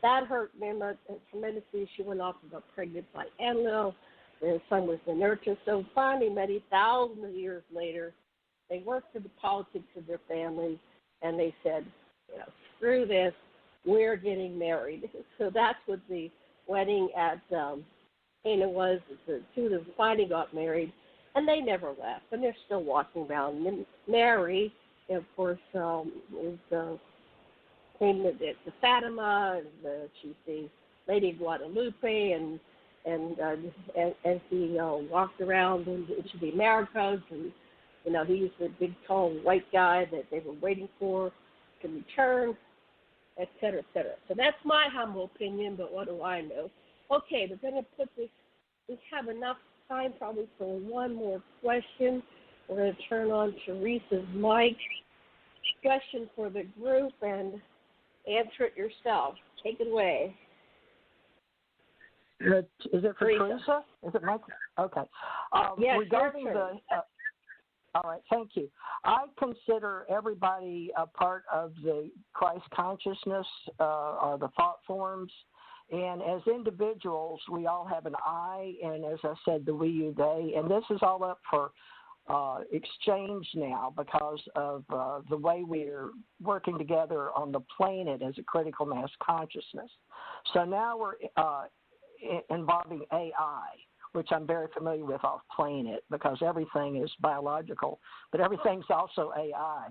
[SPEAKER 1] that hurt Nimma tremendously. She went off and got pregnant by Enlil. Their son was Orators. So finally, many thousands of years later, they worked through the politics of their family, and they said, screw this, we're getting married. So that's what the wedding at Cana was. The two of them finally got married, and they never left, and they're still walking around. And Mary, of course, is came to Fatima, and she's the Lady of Guadalupe, and he walked around into the Americas, and he's the big, tall, white guy that they were waiting for to return, et cetera, et cetera. So that's my humble opinion, but what do I know? Okay, we're going to put this, we have enough time probably for one more question. We're going to turn on Theresa's mic. Question for the group, and answer it yourself. Take it away.
[SPEAKER 5] Is it for Theresa? Is it Mike? Okay.
[SPEAKER 1] Yes,
[SPEAKER 5] regarding all right, thank you. I consider everybody a part of the Christ consciousness or the thought forms. And as individuals, we all have an I, and as I said, the we, you, they. And this is all up for exchange now because of the way we're working together on the planet as a critical mass consciousness. So now we're involving AI, which I'm very familiar with off planet because everything is biological, but everything's also AI.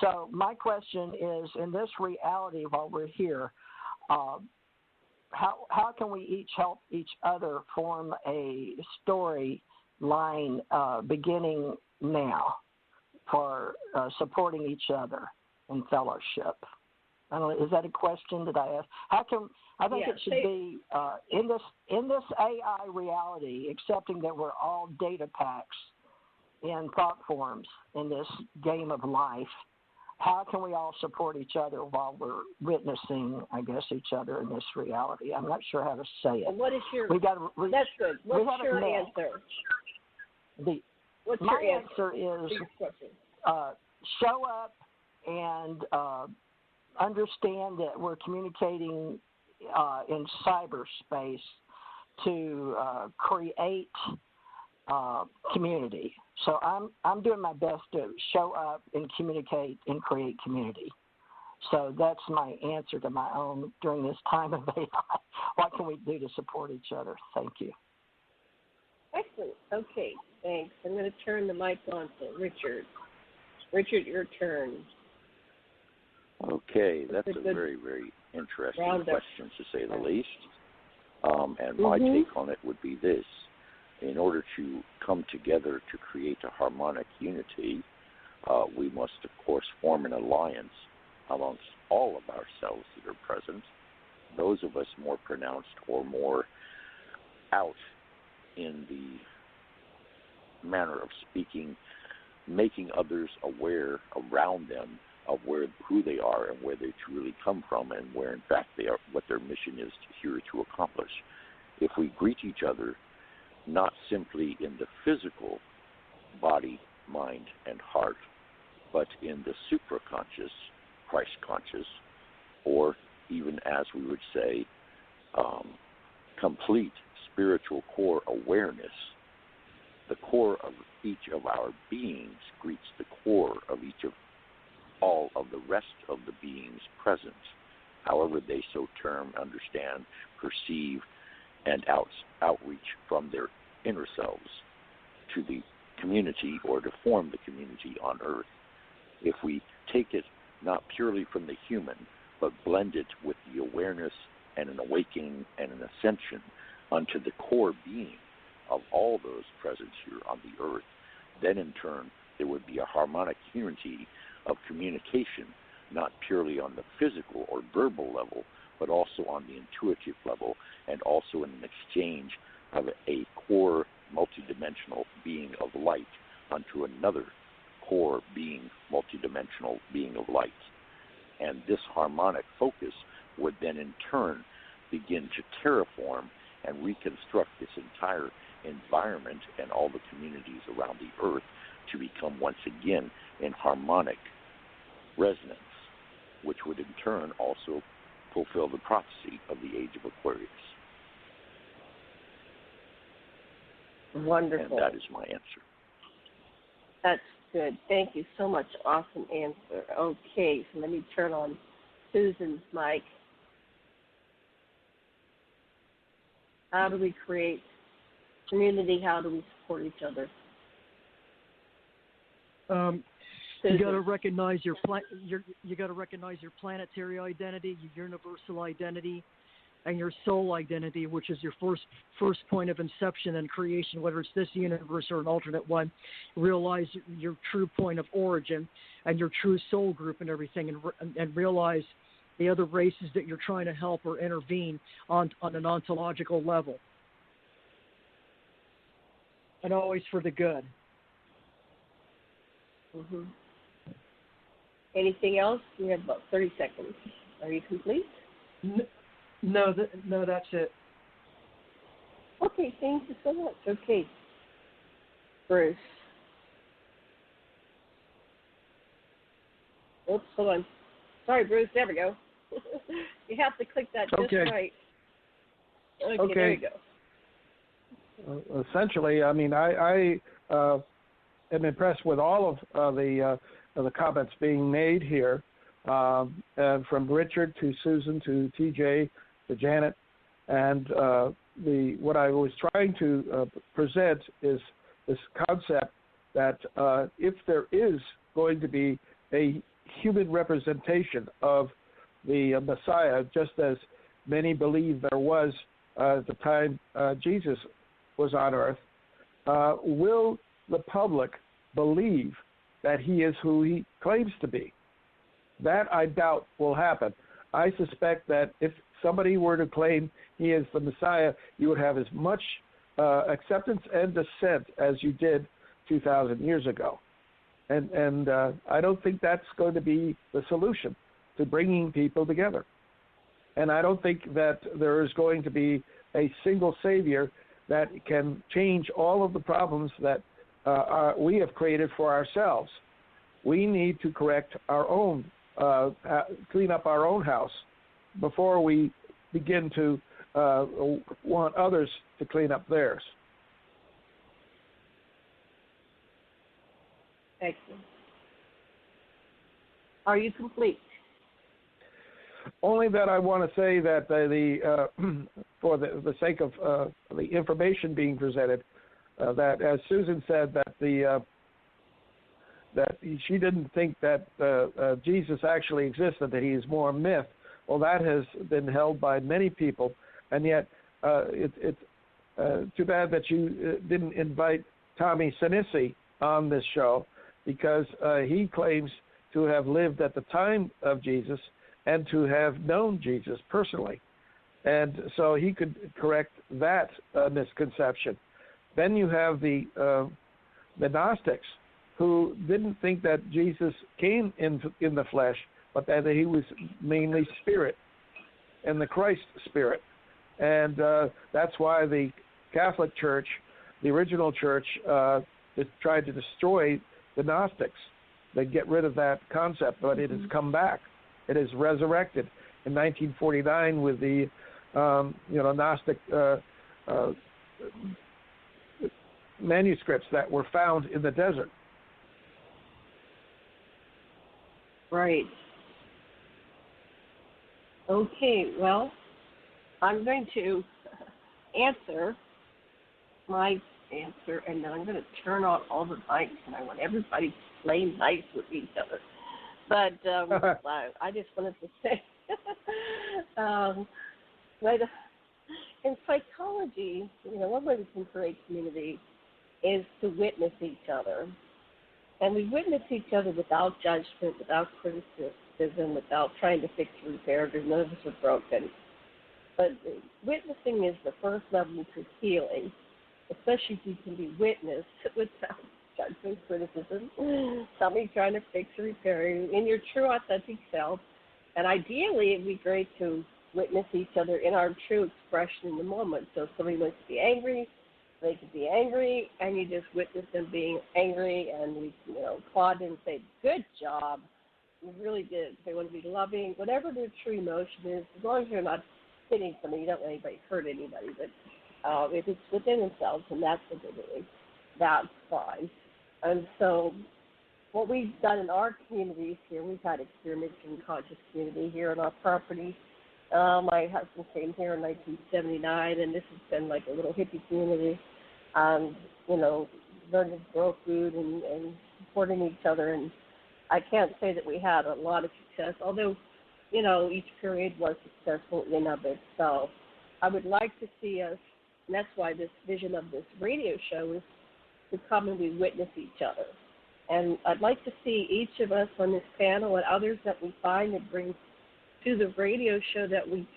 [SPEAKER 5] So my question is, in this reality while we're here, how can we each help each other form a story line beginning now for supporting each other in fellowship? I don't know, is that a question that I asked? I think it should be in this AI reality, accepting that we're all data packs in thought forms in this game of life. How can we all support each other while we're witnessing, I guess, each other in this reality? I'm not sure how to say it.
[SPEAKER 1] And what is your? That's good. What's your answer? My
[SPEAKER 5] answer is show up and understand that we're communicating in cyberspace to create community. So I'm doing my best to show up and communicate and create community. So that's my answer to my own during this time of AI. What can we do to support each other? Thank you.
[SPEAKER 1] Excellent. Okay, thanks. I'm going to turn the mic on to Richard. Richard, your turn.
[SPEAKER 2] Okay, that's a very, very interesting question, to say the least. And my take on it would be this. In order to come together to create a harmonic unity, we must, of course, form an alliance amongst all of ourselves that are present, those of us more pronounced or more out in the manner of speaking, making others aware around them of who they are and where they truly come from and where, in fact, they are, what their mission is here to accomplish. If we greet each other not simply in the physical body, mind, and heart, but in the supraconscious, Christ-conscious, or even, as we would say, complete spiritual core awareness, the core of each of our beings greets the core of each of all of the rest of the beings present, however they so term, understand, perceive, and outreach from their inner selves to the community or to form the community on earth. If we take it not purely from the human, but blend it with the awareness and an awakening and an ascension unto the core being of all those present here on the earth, then in turn there would be a harmonic unity of communication, not purely on the physical or verbal level, but also on the intuitive level, and also in an exchange of a core multidimensional being of light unto another core being, multidimensional being of light. And this harmonic focus would then in turn begin to terraform and reconstruct this entire environment and all the communities around the earth to become once again in harmonic resonance, which would in turn also fulfill the prophecy of the age of Aquarius.
[SPEAKER 1] Wonderful.
[SPEAKER 2] And that is my answer.
[SPEAKER 1] That's good. Thank you so much. Awesome answer. Okay, so let me turn on Susan's mic. How do we create community? How do we support each other?
[SPEAKER 3] You got to recognize you got to recognize your planetary identity, your universal identity, and your soul identity, which is your first point of inception and creation, whether it's this universe or an alternate one. Realize your true point of origin and your true soul group and everything, and realize the other races that you're trying to help or intervene on an ontological level. And always for the good.
[SPEAKER 1] Mm-hmm. Anything else? We have about 30 seconds. Are you complete?
[SPEAKER 3] No, that's it.
[SPEAKER 1] Okay, thank you so much. Okay, Bruce. Oops, hold on. Sorry, Bruce. There we go. You have to click that just right. Okay, there you go.
[SPEAKER 4] Essentially, I mean, I am impressed with all of the comments being made here, from Richard to Susan to TJ to Janet, and what I was trying to present is this concept that if there is going to be a human representation of the Messiah, just as many believe there was at the time Jesus was on earth, will the public believe that he is who he claims to be? That I doubt will happen. I suspect that if somebody were to claim he is the Messiah, you would have as much acceptance and dissent as you did 2,000 years ago. And I don't think that's going to be the solution to bringing people together. And I don't think that there is going to be a single savior that can change all of the problems that we have created for ourselves. We need to correct our own, clean up our own house before we begin to want others to clean up theirs.
[SPEAKER 1] Excellent. Are you complete?
[SPEAKER 4] Only that I want to say that for the sake of the information being presented, that as Susan said, that that she didn't think that Jesus actually existed, that he is more a myth. Well, that has been held by many people, and yet it's too bad that you didn't invite Tommy Sinisi on this show, because he claims to have lived at the time of Jesus and to have known Jesus personally. And so he could correct that misconception. Then you have the Gnostics, who didn't think that Jesus came in the flesh, but that he was mainly spirit, and the Christ spirit. And that's why the Catholic Church, the original church, tried to destroy the Gnostics. They get rid of that concept, but it has come back. It is resurrected in 1949 with the Gnostic manuscripts that were found in the desert.
[SPEAKER 1] Right. Okay, well, I'm going to answer my answer, and then I'm going to turn on all the mics, and I want everybody to play nice with each other. But I just wanted to say, but in psychology, one way we can create community is to witness each other. And we witness each other without judgment, without criticism, without trying to fix or repair, because none of us are broken. But witnessing is the first level to healing, especially if you can be witnessed without judgment, criticism, somebody trying to fix or repair you in your true, authentic self. And ideally, it'd be great to witness each other in our true expression in the moment. So if somebody wants to be angry, they could be angry, and you just witness them being angry, and we, applaud and say, "Good job, you really did." If they want to be loving, whatever their true emotion is, as long as you're not hitting somebody, you don't let anybody hurt anybody. But if it's within themselves, and that's what they're doing, that's fine. And so what we've done in our communities here, we've had experimenting conscious community here on our property. My husband came here in 1979, and this has been like a little hippie community. Learning to grow food and supporting each other. And I can't say that we had a lot of success, although, each period was successful in of itself. I would like to see us, and that's why this vision of this radio show is to come and we witness each other. And I'd like to see each of us on this panel and others that we find that bring to the radio show that we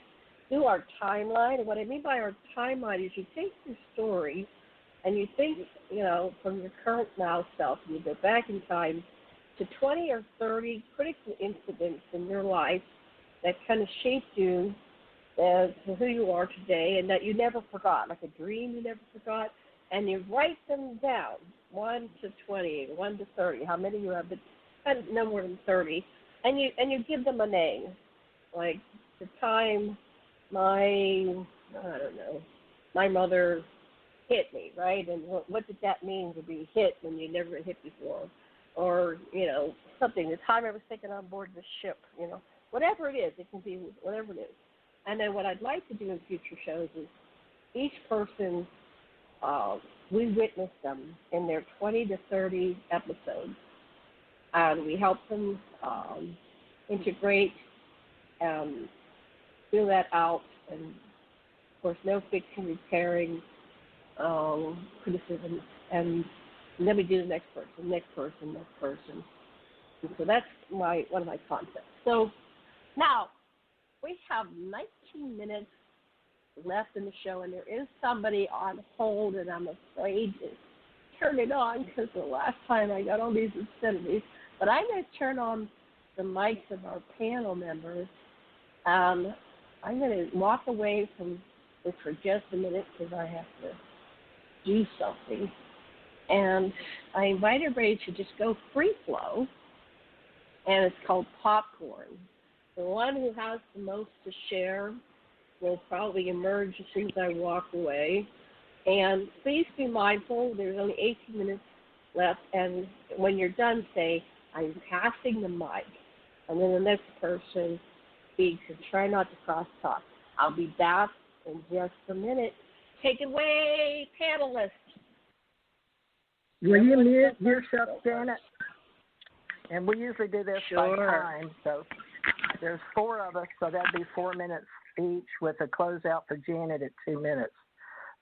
[SPEAKER 1] do our timeline. And what I mean by our timeline is you take your story and you think, from your current now self, and you go back in time to 20 or 30 critical incidents in your life that kind of shaped you as to who you are today, and that you never forgot, like a dream you never forgot, and you write them down, 1 to 20, 1 to 30, how many you have, but no more than 30, and you give them a name, like the time my mother hit me, right? And what did that mean to be hit when you never been hit before? Or, something, the time I was taken on board the ship, whatever it is, it can be whatever it is. And then what I'd like to do in future shows is each person, we witness them in their 20 to 30 episodes, and we help them integrate, fill that out, and of course, no fixing, repairing, criticism, and then we do the next person. And so that's one of my concepts. So now we have 19 minutes left in the show, and there is somebody on hold, and I'm afraid to turn it on because the last time I got all these obscenities. But I'm going to turn on the mics of our panel members. I'm going to walk away from this for just a minute because I have to do something. And I invite everybody to just go free flow, and it's called popcorn. The one who has the most to share will probably emerge as soon as I walk away. And please be mindful, there's only 18 minutes left, and when you're done, say, I'm passing the mic. And then the next person speaks, and try not to cross-talk. I'll be back in just a minute. Take it away, panelists.
[SPEAKER 5] Will you mute yourself, Janet? And we usually do this by time, so there's 4 of us, so that'd be 4 minutes each with a closeout for Janet at 2 minutes.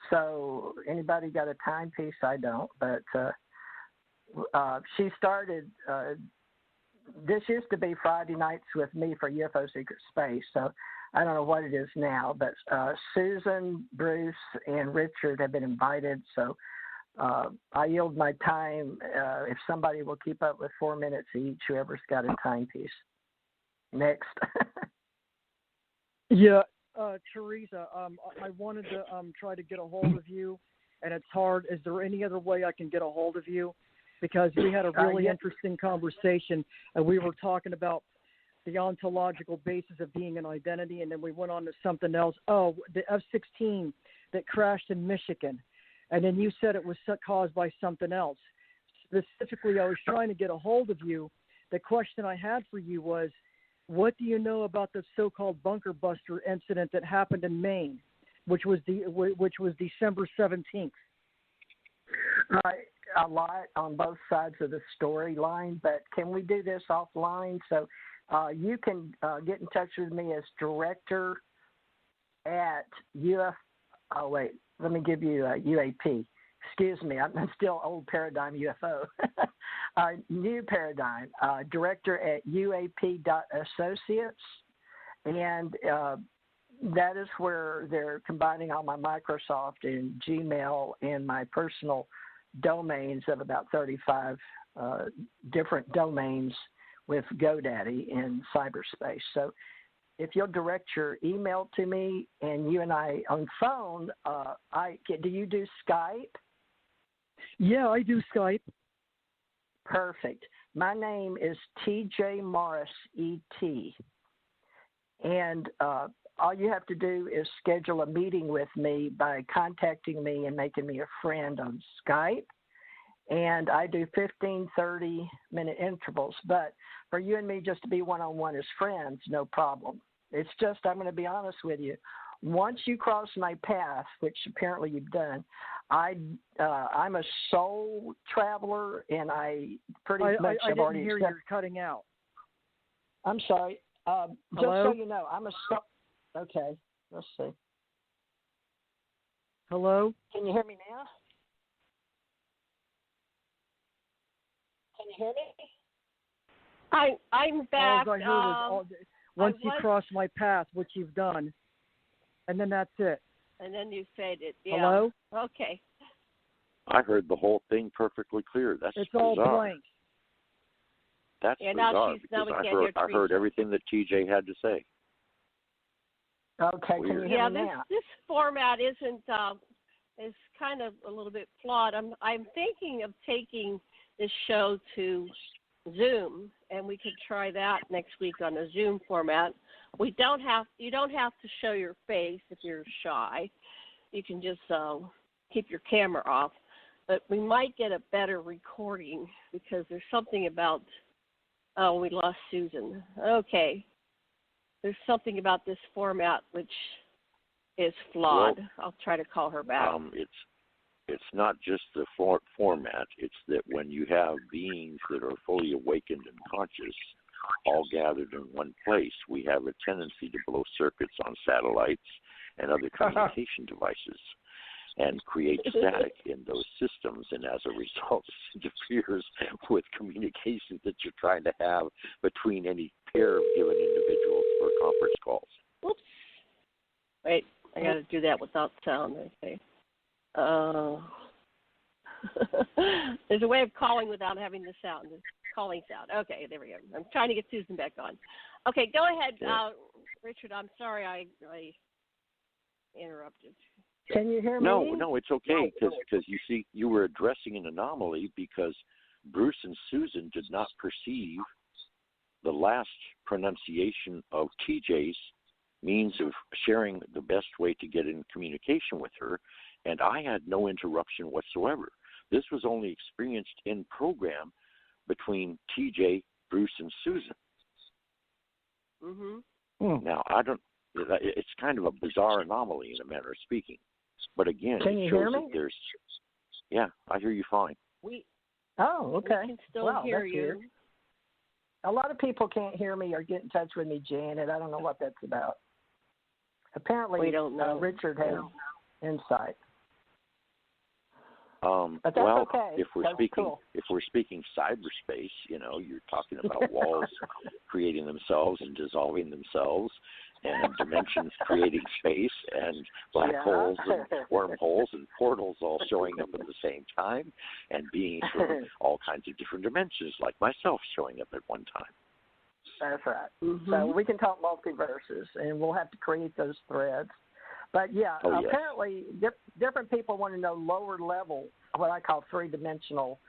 [SPEAKER 5] So anybody got a timepiece? I don't, but she started, this used to be Friday nights with me for UFO Secret Space, so I don't know what it is now, but Susan, Bruce, and Richard have been invited, so I yield my time if somebody will keep up with 4 minutes each, whoever's got a timepiece. Next.
[SPEAKER 3] Yeah, Theresa, I wanted to try to get a hold of you, and it's hard. Is there any other way I can get a hold of you? Because we had a really interesting conversation, and we were talking about the ontological basis of being an identity, and then we went on to something else. Oh, the F-16 that crashed in Michigan. And then you said it was caused by something else. Specifically, I was trying to get a hold of you. The question I had for you was, what do you know about the so-called bunker buster incident that happened in Maine, which was December 17th?
[SPEAKER 5] A lot on both sides of the storyline, but can we do this offline? So you can get in touch with me as director at Oh, wait. Let me give you UAP. Excuse me, I'm still old paradigm UFO. New paradigm, director at UAP.associates. And that is where they're combining all my Microsoft and Gmail and my personal domains of about 35 different domains with GoDaddy in cyberspace. So if you'll direct your email to me and you and I on phone, do you do Skype?
[SPEAKER 3] Yeah, I do Skype.
[SPEAKER 5] Perfect. My name is TJ Morris, E.T. And all you have to do is schedule a meeting with me by contacting me and making me a friend on Skype. And I do 15, 30-minute intervals. But for you and me just to be one-on-one as friends, no problem. It's just, I'm going to be honest with you. Once you cross my path, which apparently you've done, I'm a soul traveler, and I pretty much have already.
[SPEAKER 3] I didn't hear you're cutting out.
[SPEAKER 5] I'm sorry. Just
[SPEAKER 3] Hello?
[SPEAKER 5] so you know, I'm a soul. Okay, let's see.
[SPEAKER 3] Hello?
[SPEAKER 5] Can you hear me now? Can you hear me?
[SPEAKER 1] I'm back.
[SPEAKER 3] All I heard was once you cross my path, which you've done, and then that's it.
[SPEAKER 1] And then you faded. Yeah.
[SPEAKER 3] Hello?
[SPEAKER 1] Okay.
[SPEAKER 2] I heard the whole thing perfectly clear. That's
[SPEAKER 3] it's
[SPEAKER 2] bizarre.
[SPEAKER 3] all blank.
[SPEAKER 2] That's bizarre because I heard everything that TJ had to say.
[SPEAKER 5] Okay, can you hear me now?
[SPEAKER 1] This format is kind of a little bit flawed. I'm thinking of taking this show to Zoom, and we could try that next week on a Zoom format. You don't have to show your face if you're shy. You can just keep your camera off. But we might get a better recording because there's something about, oh, we lost Susan. Okay. There's something about this format which is flawed.
[SPEAKER 6] Well,
[SPEAKER 1] I'll try to call her back.
[SPEAKER 6] It's not just the format. It's that when you have beings that are fully awakened and conscious all gathered in one place, we have a tendency to blow circuits on satellites and other communication devices and create static in those systems, and as a result, it interferes with communication that you're trying to have between any pair of given individuals for conference calls.
[SPEAKER 1] Oops. Wait, I got to do that without sound. Okay. There's a way of calling without having the sound. Calling sound. Okay, there we go. I'm trying to get Susan back on. Okay, go ahead, Richard. I'm sorry I interrupted.
[SPEAKER 5] Can you hear me?
[SPEAKER 6] No, it's okay because you see, you were addressing an anomaly because Bruce and Susan did not perceive the last pronunciation of TJ's means of sharing the best way to get in communication with her, and I had no interruption whatsoever. This was only experienced in program between TJ, Bruce, and Susan.
[SPEAKER 1] Mm-hmm.
[SPEAKER 6] Now, it's kind of a bizarre anomaly in a manner of speaking. But again,
[SPEAKER 5] can
[SPEAKER 6] it
[SPEAKER 5] you
[SPEAKER 6] shows
[SPEAKER 5] hear me?
[SPEAKER 6] that there's, I hear you fine.
[SPEAKER 1] Okay.
[SPEAKER 5] We
[SPEAKER 1] can still hear you.
[SPEAKER 5] Weird. A lot of people can't hear me or get in touch with me, Janet. I don't know what that's about. Apparently,
[SPEAKER 1] we don't know.
[SPEAKER 5] Richard has insight. But that's
[SPEAKER 6] well,
[SPEAKER 5] okay.
[SPEAKER 6] if we're speaking cyberspace, you're talking about walls creating themselves and dissolving themselves, and dimensions creating space, and black holes and wormholes and portals all showing up at the same time, and beings from all kinds of different dimensions, like myself, showing up at one time.
[SPEAKER 5] That's right.
[SPEAKER 1] Mm-hmm.
[SPEAKER 5] So we can talk multiverses, and we'll have to create those threads. But apparently different people want to know lower level, what I call three-dimensional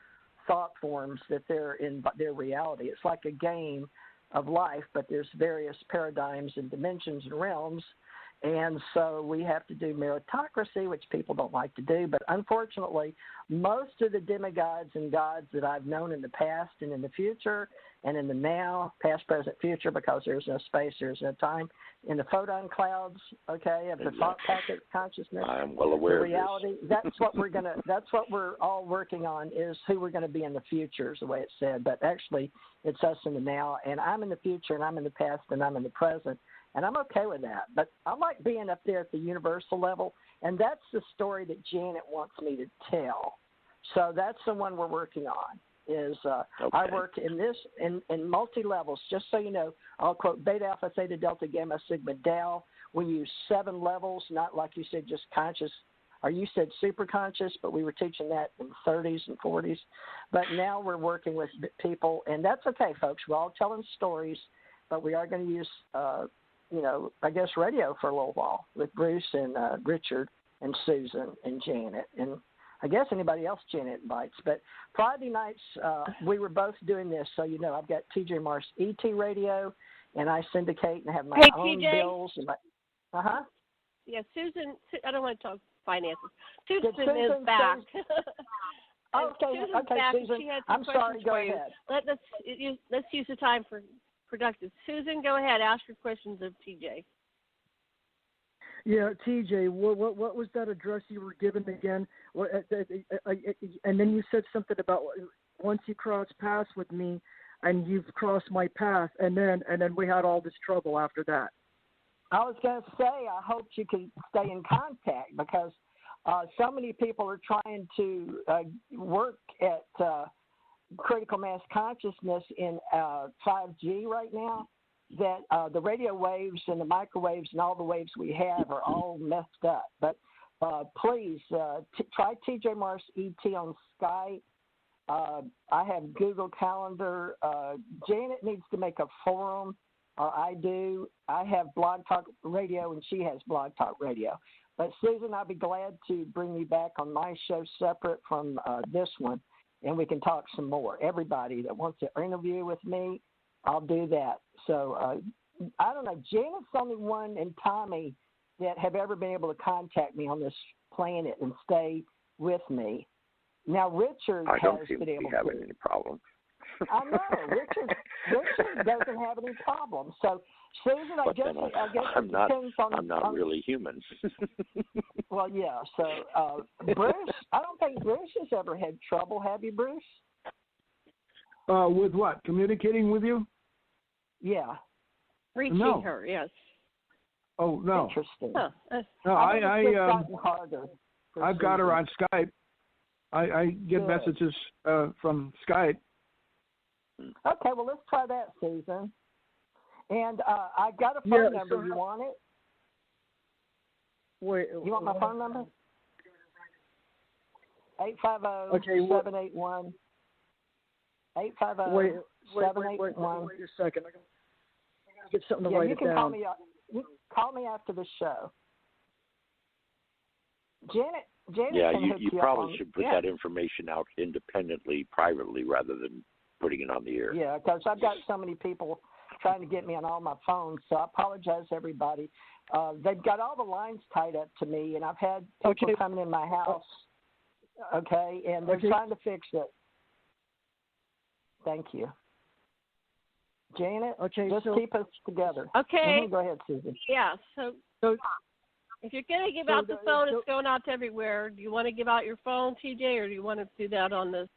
[SPEAKER 5] thought forms that they're in their reality. It's like a game of life, but there's various paradigms and dimensions and realms. And so we have to do meritocracy, which people don't like to do. But unfortunately, most of the demigods and gods that I've known in the past and in the future and in the now, past, present, future, because there's no space, there's no time, in the photon clouds, of the thought packet consciousness,
[SPEAKER 6] I'm well aware
[SPEAKER 5] the reality,
[SPEAKER 6] of this.
[SPEAKER 5] that's what we're all working on, is who we're going to be in the future, is the way it's said. But actually, it's us in the now. And I'm in the future, and I'm in the past, and I'm in the present. And I'm okay with that. But I like being up there at the universal level, and that's the story that Janet wants me to tell. So that's the one we're working on. I work in multi-levels. Just so you know, I'll quote Beta, Alpha, Theta, Delta, Gamma, Sigma, Tau. We use 7 levels, not like you said, just conscious, or you said super conscious, but we were teaching that in the 30s and 40s. But now we're working with people, and that's okay, folks. We're all telling stories, but we are going to use I guess radio for a little while with Bruce and Richard and Susan and Janet, and I guess anybody else Janet invites. But Friday nights, we were both doing this, so I've got TJ Morse ET radio, and I syndicate and have my own
[SPEAKER 1] TJ?
[SPEAKER 5] Bills. And
[SPEAKER 1] Yeah, Susan, I don't want to talk finances. Susan is back.
[SPEAKER 5] Okay,
[SPEAKER 1] back.
[SPEAKER 5] Susan,
[SPEAKER 1] She had
[SPEAKER 5] I'm sorry, go
[SPEAKER 1] ahead. Let's use the time for productive. Susan, go ahead. Ask your questions of TJ.
[SPEAKER 3] Yeah, TJ, what was that address you were given again? And then you said something about once you cross paths with me, and you've crossed my path, and then we had all this trouble after that.
[SPEAKER 5] I was going to say, I hope you can stay in contact, because so many people are trying to work at critical mass consciousness in 5G right now, that the radio waves and the microwaves and all the waves we have are all messed up. But please try TJ Morse ET on Skype. I have Google Calendar. Janet needs to make a forum, or I do. I have Blog Talk Radio, and she has Blog Talk Radio. But Susan, I'll be glad to bring you back on my show separate from this one, and we can talk some more. Everybody that wants to interview with me, I'll do that. So I don't know. Janet's the only one, and Tommy, that have ever been able to contact me on this planet and stay with me. Now, Richard
[SPEAKER 6] I don't
[SPEAKER 5] has
[SPEAKER 6] seem
[SPEAKER 5] been
[SPEAKER 6] to
[SPEAKER 5] able
[SPEAKER 6] be having
[SPEAKER 5] to.
[SPEAKER 6] any problem.
[SPEAKER 5] I know. Richard doesn't have any problem. So, Susan, I guess
[SPEAKER 6] I'm
[SPEAKER 5] it
[SPEAKER 6] not,
[SPEAKER 5] depends on...
[SPEAKER 6] I'm not really human.
[SPEAKER 5] Well, yeah. So, Bruce, I don't think Bruce has ever had trouble. Have you, Bruce?
[SPEAKER 4] With what? Communicating with you?
[SPEAKER 5] Yeah.
[SPEAKER 1] Reaching her, yes.
[SPEAKER 4] Oh, no.
[SPEAKER 5] Interesting.
[SPEAKER 1] Huh.
[SPEAKER 5] Harder
[SPEAKER 4] I've got her on Skype. I get messages from Skype.
[SPEAKER 5] Okay, well, let's try that, Susan. And I got a phone number. You want it?
[SPEAKER 3] Wait.
[SPEAKER 5] You want my phone number? 850-781. 850-781.
[SPEAKER 3] Wait a second. I gotta get something to write it down.
[SPEAKER 5] You can call me after the show. Janet
[SPEAKER 6] yeah,
[SPEAKER 5] can hook
[SPEAKER 6] you
[SPEAKER 5] you
[SPEAKER 6] probably
[SPEAKER 5] up
[SPEAKER 6] should put that information out independently, privately, rather than putting it on the air.
[SPEAKER 5] Yeah, because I've got so many people trying to get me on all my phones, so I apologize, everybody. They've got all the lines tied up to me, and I've had people coming in my house, and they're trying to fix it. Thank you. Janet, just keep us together.
[SPEAKER 1] Okay.
[SPEAKER 5] Go ahead, Susan.
[SPEAKER 1] Yeah, so if you're going to give out the phone, it's going out to everywhere. Do you want to give out your phone, TJ, or do you want to do that on the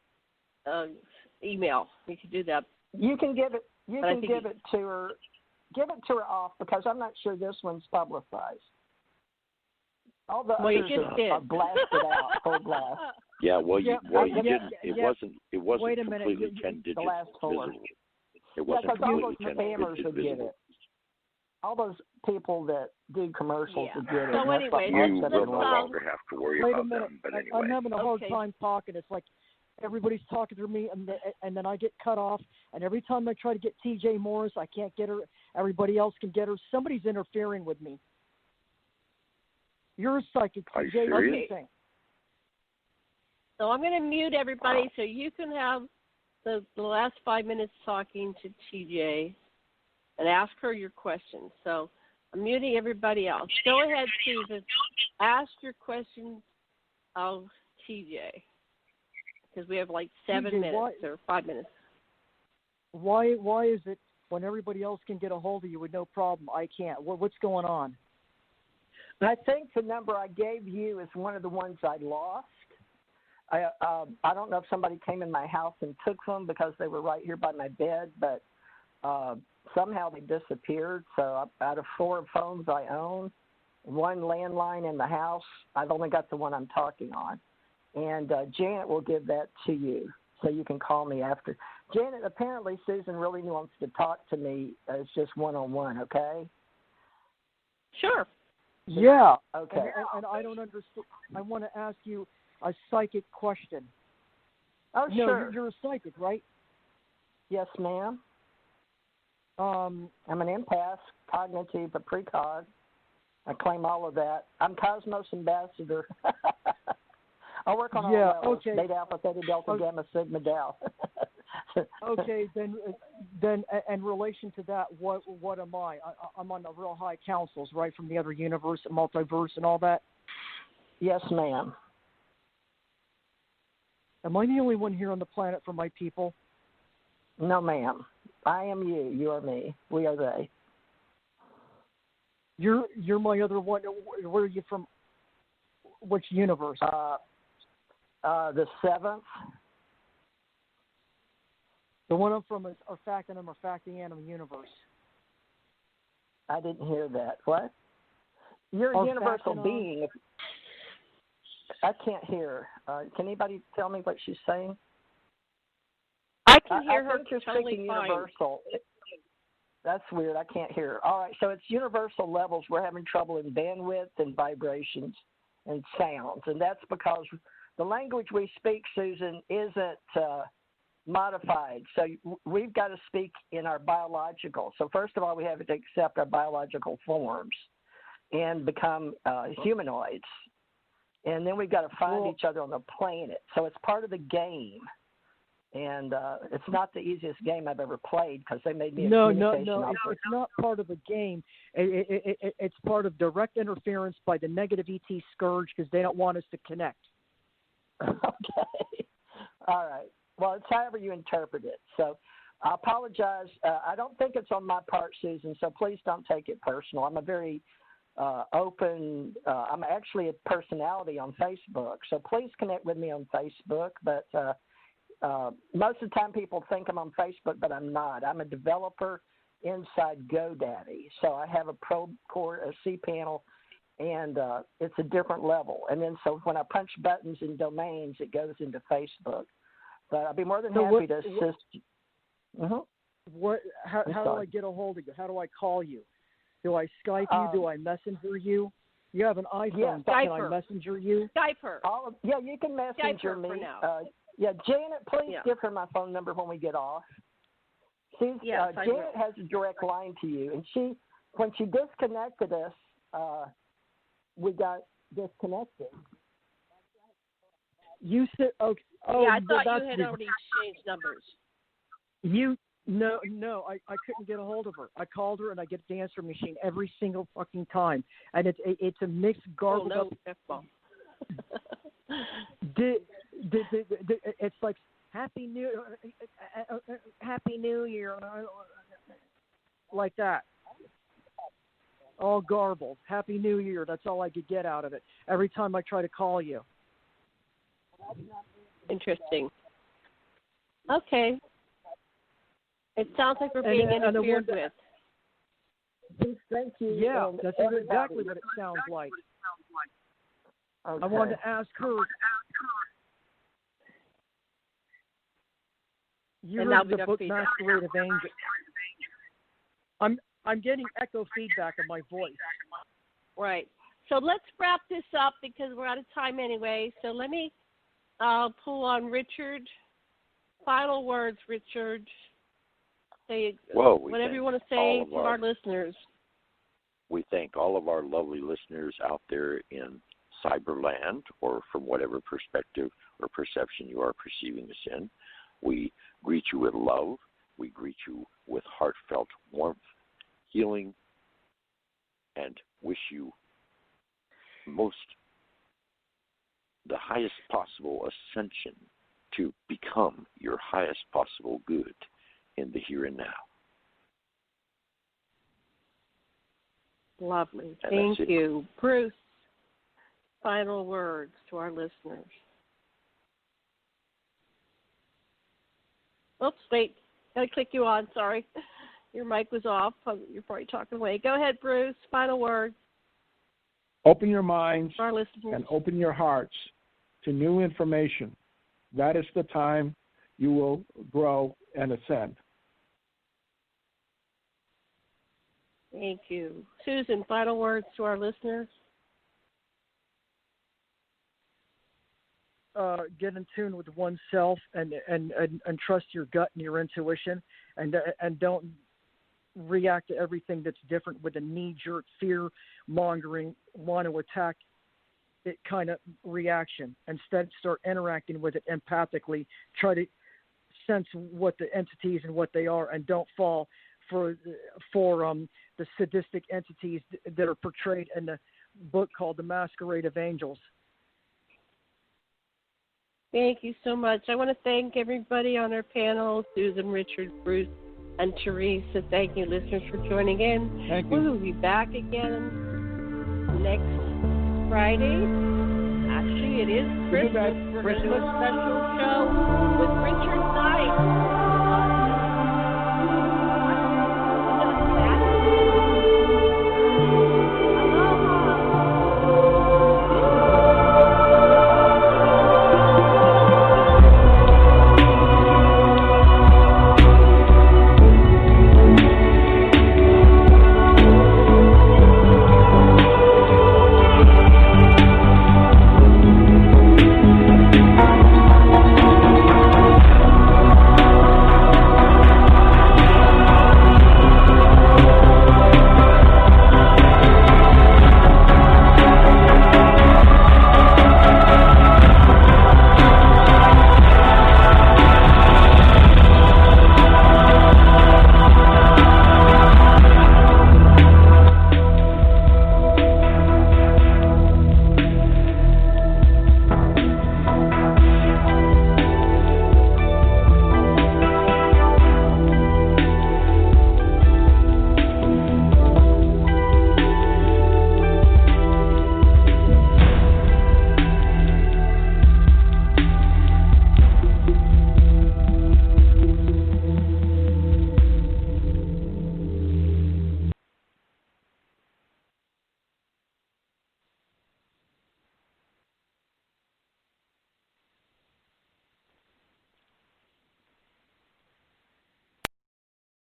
[SPEAKER 1] email? You can do that.
[SPEAKER 5] You can give it. You can give it to her. Give it to her off because I'm not sure this one's publicized. All the others are blasted out, full blast.
[SPEAKER 6] Yeah, well, you didn't. It wasn't. It wasn't
[SPEAKER 3] Wait a minute.
[SPEAKER 6] completely 10 digits
[SPEAKER 5] visible.
[SPEAKER 6] It wasn't
[SPEAKER 5] all
[SPEAKER 6] completely
[SPEAKER 5] those
[SPEAKER 6] 10
[SPEAKER 5] spammers
[SPEAKER 6] digits
[SPEAKER 5] would
[SPEAKER 6] visible.
[SPEAKER 5] get it. All those people that do commercials would get it.
[SPEAKER 1] So anyway,
[SPEAKER 6] you will no longer have to worry
[SPEAKER 3] wait
[SPEAKER 6] about
[SPEAKER 3] a minute.
[SPEAKER 6] them. But anyway,
[SPEAKER 3] I'm having a hard time talking. It's like everybody's talking through me, and then I get cut off. And every time I try to get TJ Morris, I can't get her. Everybody else can get her. Somebody's interfering with me. You're a psychic,
[SPEAKER 6] Are you
[SPEAKER 3] TJ. What do you
[SPEAKER 6] serious?
[SPEAKER 3] think?
[SPEAKER 1] So I'm going to mute everybody so you can have the last 5 minutes talking to TJ and ask her your questions. So I'm muting everybody else. Go ahead, Susan. Ask your questions of TJ because we have like 7 minutes or 5 minutes.
[SPEAKER 3] Why is it when everybody else can get a hold of you with no problem, I can't? What's going on?
[SPEAKER 5] I think the number I gave you is one of the ones I lost. I don't know if somebody came in my house and took them because they were right here by my bed, but somehow they disappeared. So out of 4 phones I own, 1 landline in the house, I've only got the one I'm talking on. And Janet will give that to you so you can call me after. Janet, apparently Susan really wants to talk to me. It's just one-on-one, okay?
[SPEAKER 1] Sure.
[SPEAKER 3] Yeah.
[SPEAKER 5] Okay.
[SPEAKER 3] And I don't understand. I want to ask you a psychic question.
[SPEAKER 5] Oh,
[SPEAKER 3] no,
[SPEAKER 5] sure.
[SPEAKER 3] You're a psychic, right?
[SPEAKER 5] Yes, ma'am. I'm an empath, cognitive, a precog. I claim all of that. I'm Cosmos Ambassador. I work on all levels.
[SPEAKER 3] Okay.
[SPEAKER 5] Beta, Alpha, Theta, Delta, Gamma, Sigma, Tau.
[SPEAKER 3] Okay, then, in relation to that, what am I? I'm on the real high councils, right, from the other universe, multiverse, and all that?
[SPEAKER 5] Yes, ma'am.
[SPEAKER 3] Am I the only one here on the planet for my people?
[SPEAKER 5] No, ma'am. I am you. You are me. We are they.
[SPEAKER 3] You're my other one. Where are you from? Which universe?
[SPEAKER 5] The 7th.
[SPEAKER 3] The one I'm from is Arfactinum or Factianum universe.
[SPEAKER 5] I didn't hear that. What? You're a universal being. I can't hear. Can anybody tell me what she's saying?
[SPEAKER 1] I can hear her
[SPEAKER 5] you're
[SPEAKER 1] totally
[SPEAKER 5] speaking
[SPEAKER 1] fine.
[SPEAKER 5] Universal. That's weird. I can't hear her. All right, so it's universal levels. We're having trouble in bandwidth and vibrations and sounds, and that's because the language we speak, Susan, isn't modified. So we've got to speak in our biological. So first of all, we have to accept our biological forms and become humanoids. And then we've got to find each other on the planet. So it's part of the game. And it's not the easiest game I've ever played because they made me a communication officer.
[SPEAKER 3] It's not part of the game. It's part of direct interference by the negative ET scourge because they don't want us to connect.
[SPEAKER 5] Okay. All right. Well, it's however you interpret it. So I apologize. I don't think it's on my part, Susan, so please don't take it personal. I'm a very open, I'm actually a personality on Facebook, so please connect with me on Facebook. But most of the time people think I'm on Facebook, but I'm not. I'm a developer inside GoDaddy. So I have a probe core, a cPanel, and it's a different level. And then so when I punch buttons in domains, it goes into Facebook. But I'd be more than happy to assist you.
[SPEAKER 3] How do I get a hold of you? How do I call you? Do I Skype you? Do I Messenger you? You have an iPhone.
[SPEAKER 5] Yeah,
[SPEAKER 3] can I Messenger you?
[SPEAKER 1] Skype her.
[SPEAKER 5] You can Messenger me.
[SPEAKER 1] For now.
[SPEAKER 5] Janet, please give her my phone number when we get off. Janet has a direct line to you, and when she disconnected us, we got disconnected.
[SPEAKER 3] You said okay.
[SPEAKER 1] Oh, yeah, I thought you had already exchanged numbers.
[SPEAKER 3] No, I couldn't get a hold of her. I called her and I get the answer machine every single fucking time, and it's a mixed garbled up. It's like Happy New Year, like that. All garbled. Happy New Year. That's all I could get out of it every time I try to call you.
[SPEAKER 1] Interesting. Okay. It sounds like we're being interfered with.
[SPEAKER 5] Thank you.
[SPEAKER 3] Yeah, that's exactly what it sounds like.
[SPEAKER 5] Okay.
[SPEAKER 3] I wanted to ask her. You heard the book Masquerade of Angels. I'm getting echo feedback in my voice.
[SPEAKER 1] Right. So let's wrap this up because we're out of time anyway. So let me pull on Richard. Final words, Richard. Say whatever you want to say to our listeners.
[SPEAKER 6] We thank all of our lovely listeners out there in Cyberland, or from whatever perspective or perception you are perceiving us in. We greet you with love. We greet you with heartfelt warmth, healing, and wish you the highest possible ascension to become your highest possible good in the here and now.
[SPEAKER 1] Lovely. Thank you. Bruce, final words to our listeners. Oops, wait. Got to click you on. Sorry. Your mic was off. You're probably talking away. Go ahead, Bruce. Final words.
[SPEAKER 4] Open your minds
[SPEAKER 1] our listeners.
[SPEAKER 4] And open your hearts to new information. That is the time you will grow and ascend.
[SPEAKER 1] Thank you. Susan, final words to our listeners?
[SPEAKER 3] Get in tune with oneself and trust your gut and your intuition, and don't react to everything that's different with a knee-jerk, fear-mongering, want to attack it kind of reaction. Instead, start interacting with it empathically. Try to sense what the entities and what they are, and don't fall for the sadistic entities that are portrayed in the book called The Masquerade of Angels.
[SPEAKER 1] Thank you so much. I want to thank everybody on our panel, Susan, Richard, Bruce, and Theresa. Thank you, listeners, for joining in.
[SPEAKER 4] Thank you.
[SPEAKER 1] We will be back again next Friday. Actually, it is Christmas special show with Richard Knight.